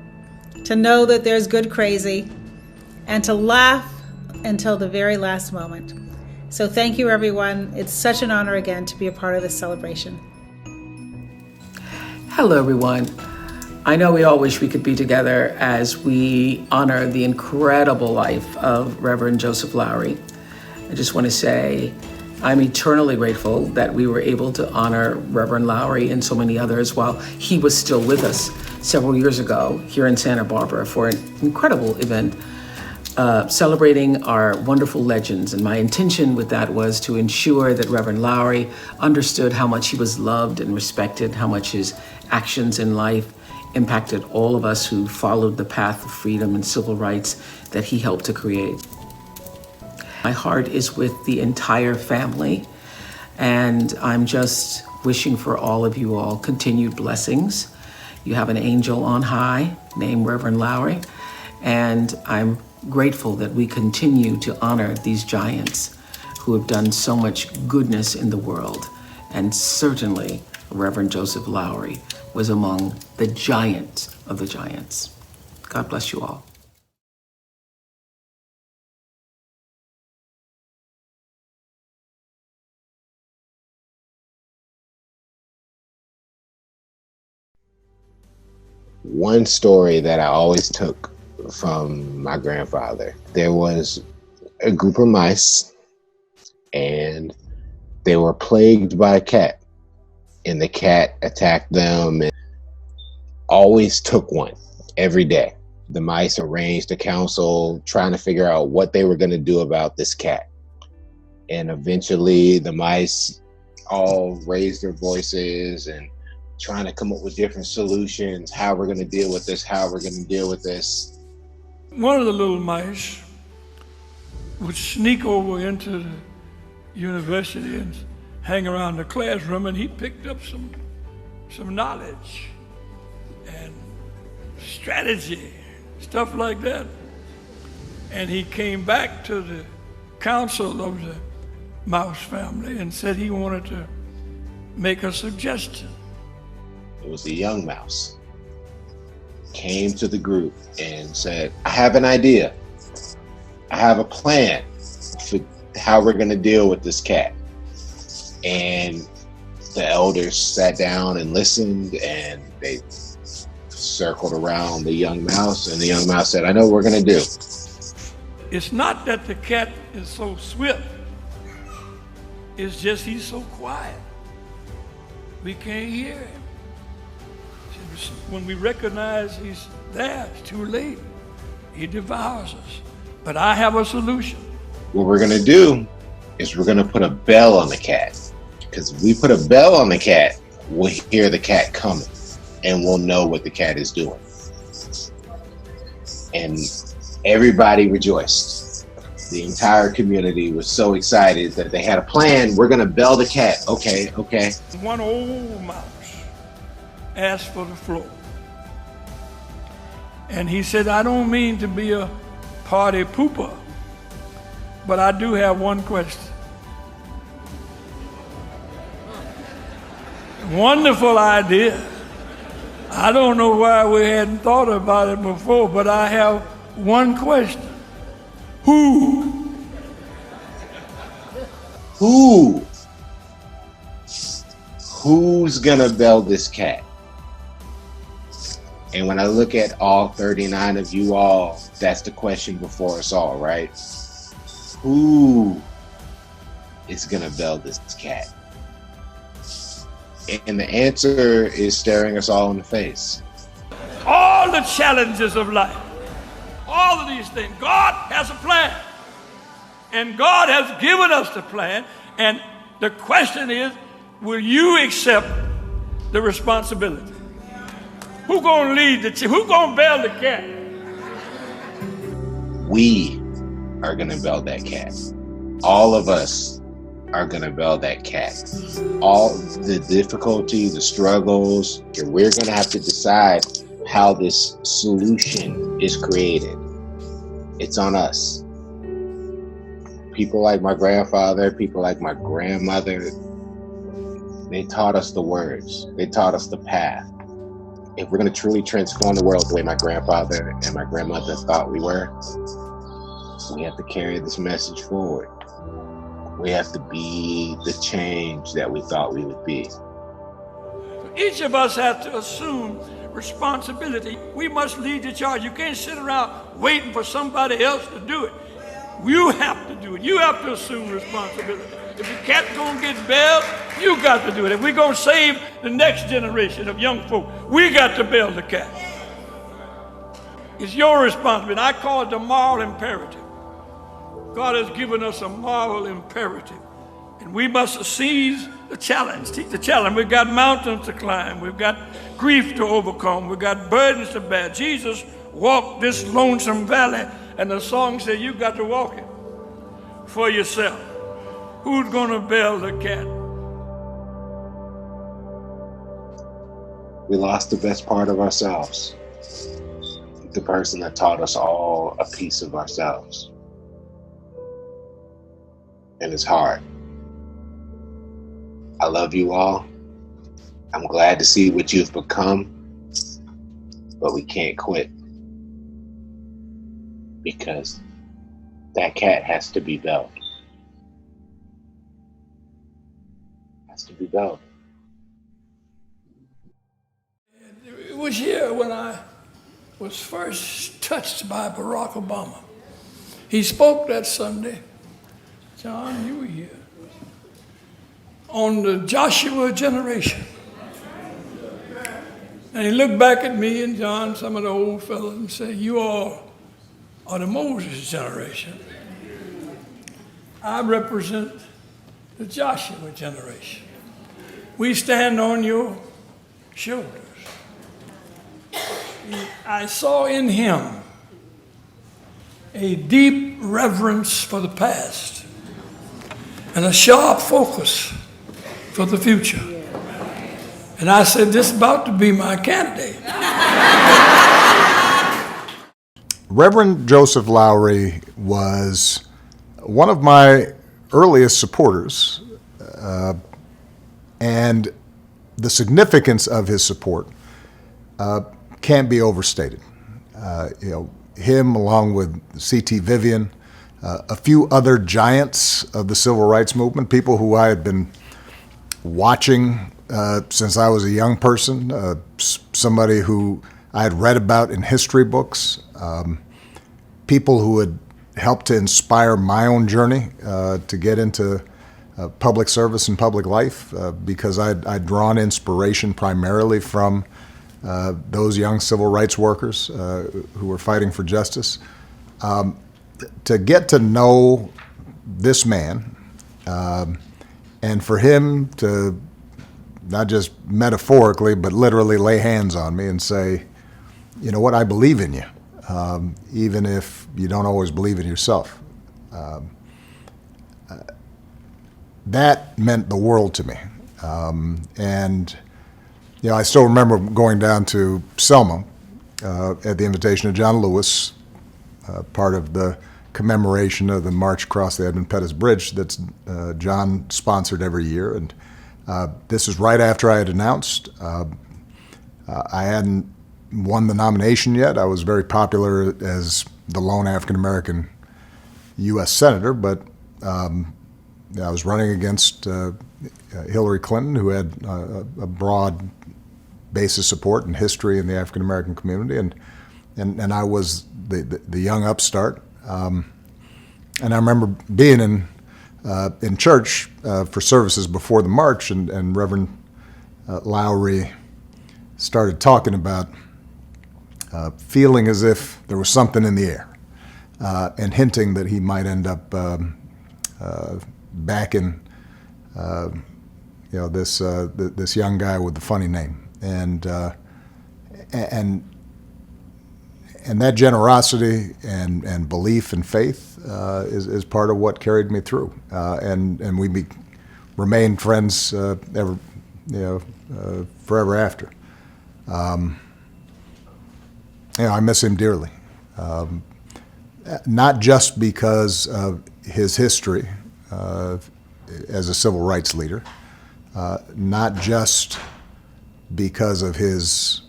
to know that there's good crazy, and to laugh until the very last moment. So thank you, everyone. It's such an honor again to be a part of this celebration. Hello, everyone. I know we all wish we could be together as we honor the incredible life of Reverend Joseph Lowery. I just want to say I'm eternally grateful that we were able to honor Reverend Lowery and so many others while he was still with us several years ago here in Santa Barbara for an incredible event celebrating our wonderful legends. And my intention with that was to ensure that Reverend Lowery understood how much he was loved and respected, how much his actions in life impacted all of us who followed the path of freedom and civil rights that he helped to create. My heart is with the entire family, and I'm just wishing for all of you all continued blessings. You have an angel on high named Reverend Lowery, and I'm grateful that we continue to honor these giants who have done so much goodness in the world. And certainly, Reverend Joseph Lowery was among the giants of the giants. God bless you all. One story that I always took from my grandfather, there was a group of mice and they were plagued by a cat, and the cat attacked them and always took one every day. The mice arranged a council trying to figure out what they were going to do about this cat. And eventually the mice all raised their voices and trying to come up with different solutions, how we're going to deal with this, One of the little mice would sneak over into the university and hang around the classroom, and he picked up some knowledge and strategy, stuff like that. And he came back to the council of the mouse family and said he wanted to make a suggestion. It was a young mouse. Came to the group and said, I have an idea. I have a plan for how we're going to deal with this cat. And the elders sat down and listened, and they circled around the young mouse, and the young mouse said, I know what we're going to do. It's not that the cat is so swift. It's just he's so quiet. We can't hear him. When we recognize he's there, it's too late. He devours us. But I have a solution. What we're going to do is we're going to put a bell on the cat. Because if we put a bell on the cat, we'll hear the cat coming, and we'll know what the cat is doing. And everybody rejoiced. The entire community was so excited that they had a plan. We're gonna bell the cat. Okay. One old mouse asked for the floor. And he said, I don't mean to be a party pooper, but I do have one question. Wonderful idea. I don't know why we hadn't thought about it before, but I have one question. Who's gonna bell this cat? And when I look at all 39 of you all, that's the question before us all, right? Who is gonna bell this cat? And the answer is staring us all in the face. All the challenges of life, all of these things, God has a plan. And God has given us the plan. And the question is, will you accept the responsibility? Who gonna lead who gonna bell the cat? We are gonna bell that cat. All of us are gonna bell that cat. All the difficulty, the struggles, and we're gonna have to decide how this solution is created. It's on us. People like my grandfather, people like my grandmother, they taught us the words. They taught us the path. If we're going to truly transform the world the way my grandfather and my grandmother thought we were, we have to carry this message forward. We have to be the change that we thought we would be. Each of us has to assume responsibility. We must lead the charge. You can't sit around waiting for somebody else to do it. You have to do it. You have to assume responsibility. If the cat's gonna get belled, you got to do it. If we're gonna save the next generation of young folk, we got to bell the cat. It's your responsibility. I call it the moral imperative. God has given us a moral imperative, and we must seize the challenge. Take the challenge. We've got mountains to climb. We've got grief to overcome. We've got burdens to bear. Jesus walked this lonesome valley, and the song said you got to walk it for yourself. Who's gonna bell the cat? We lost the best part of ourselves. The person that taught us all a piece of ourselves. And it's hard. I love you all. I'm glad to see what you've become, but we can't quit. Because that cat has to be belled. Has to be belled. It was here when I was first touched by Barack Obama. He spoke that Sunday. John, you were here. On the Joshua generation. And he looked back at me and John, some of the old fellas, and said, you all are the Moses generation. I represent the Joshua generation. We stand on your shoulders. I saw in him a deep reverence for the past and a sharp focus for the future. And I said, this is about to be my candidate. Reverend Joseph Lowery was one of my earliest supporters, and the significance of his support can't be overstated. Him along with C.T. Vivian, a few other giants of the civil rights movement, people who I had been watching since I was a young person, somebody who I had read about in history books, people who had helped to inspire my own journey to get into public service and public life, because I'd drawn inspiration primarily from those young civil rights workers who were fighting for justice. To get to know this man, and for him to not just metaphorically, but literally lay hands on me and say, you know what, I believe in you, even if you don't always believe in yourself. That meant the world to me. And I still remember going down to Selma at the invitation of John Lewis, part of the commemoration of the March across the Edmund Pettus Bridge that's John sponsored every year. And this is right after I had announced. I hadn't won the nomination yet. I was very popular as the lone African-American U.S. Senator, but I was running against Hillary Clinton, who had a broad base of support and history in the African-American community, and I was the young upstart. And I remember being in church for services before the march, and Reverend Lowery started talking about feeling as if there was something in the air, and hinting that he might end up backing this young guy with the funny name, and that generosity and belief and faith is part of what carried me through, and we remained friends forever after. I miss him dearly, not just because of his history as a civil rights leader, not just because of his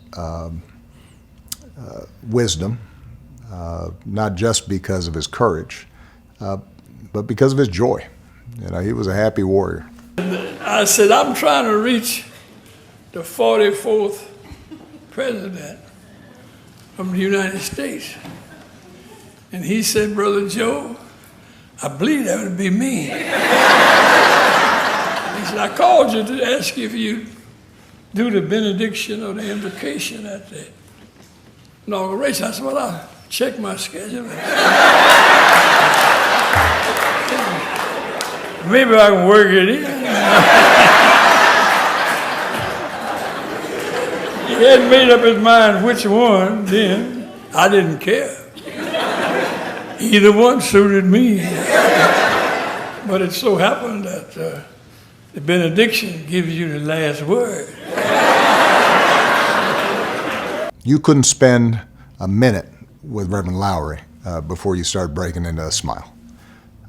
wisdom, not just because of his courage, but because of his joy. He was a happy warrior. I said, I'm trying to reach the 44th president of the United States. And he said, Brother Joe, I believe that would be me. He said, I called you to ask you if you do the benediction or the invocation at the inauguration. I said, well, I'll check my schedule. Maybe I can work it in. He hadn't made up his mind which one then. I didn't care. Either one suited me. But it so happened that the benediction gives you the last word. You couldn't spend a minute with Reverend Lowery before you started breaking into a smile.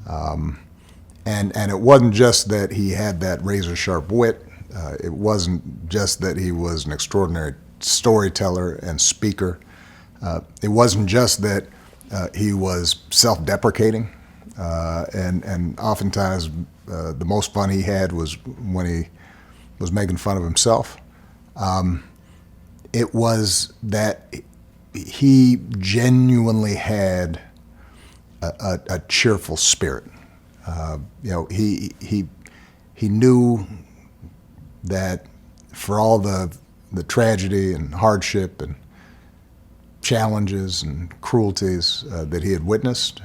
And it wasn't just that he had that razor-sharp wit. It wasn't just that he was an extraordinary storyteller and speaker. It wasn't just that he was self-deprecating, and oftentimes the most fun he had was when he was making fun of himself. It was that he genuinely had a cheerful spirit. He knew that for all the tragedy and hardship and challenges and cruelties that he had witnessed,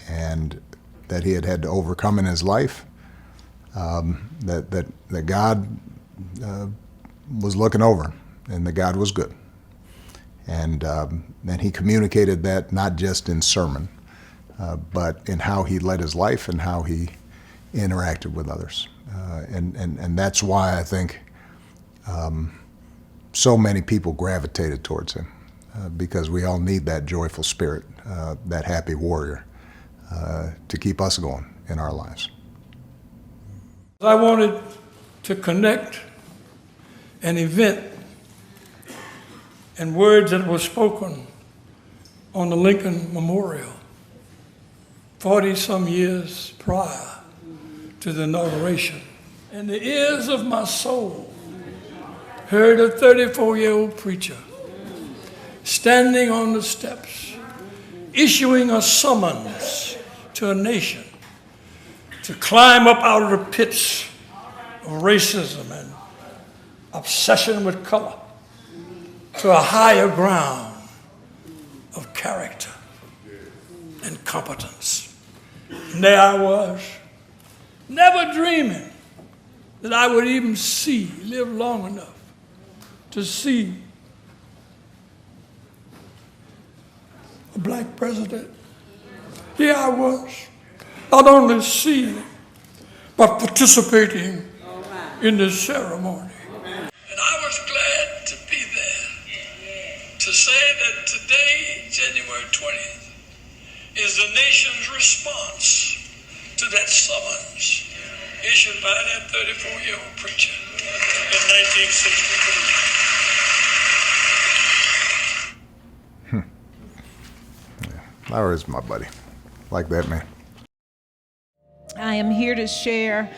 and that he had to overcome in his life, that God was looking over him, and that God was good. And he communicated that not just in sermon, but in how he led his life and how he interacted with others. And that's why I think so many people gravitated towards him, because we all need that joyful spirit, that happy warrior, to keep us going in our lives. I wanted to connect an event and words that were spoken on the Lincoln Memorial 40-some years prior to the inauguration. And the ears of my soul heard a 34-year-old preacher standing on the steps, issuing a summons to a nation to climb up out of the pits of racism and obsession with color to a higher ground of character and competence. And there I was, never dreaming that I would even live long enough to see a black president Here I was, not only seeing, but participating in this ceremony. And I was glad to be there to say that today, January 20th, is the nation's response to that summons issued by that 34-year-old preacher in 1963. Larry's my buddy. Like that, man. I am here to share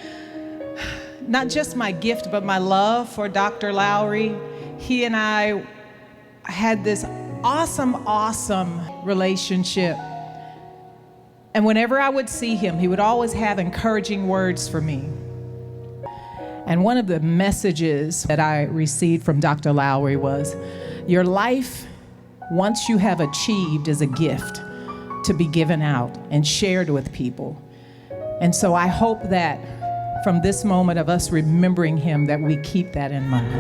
not just my gift, but my love for Dr. Lowery. He and I had this awesome relationship. And whenever I would see him, he would always have encouraging words for me. And one of the messages that I received from Dr. Lowery was, your life, once you have achieved, is a gift to be given out and shared with people. And so I hope that from this moment of us remembering him, that we keep that in mind.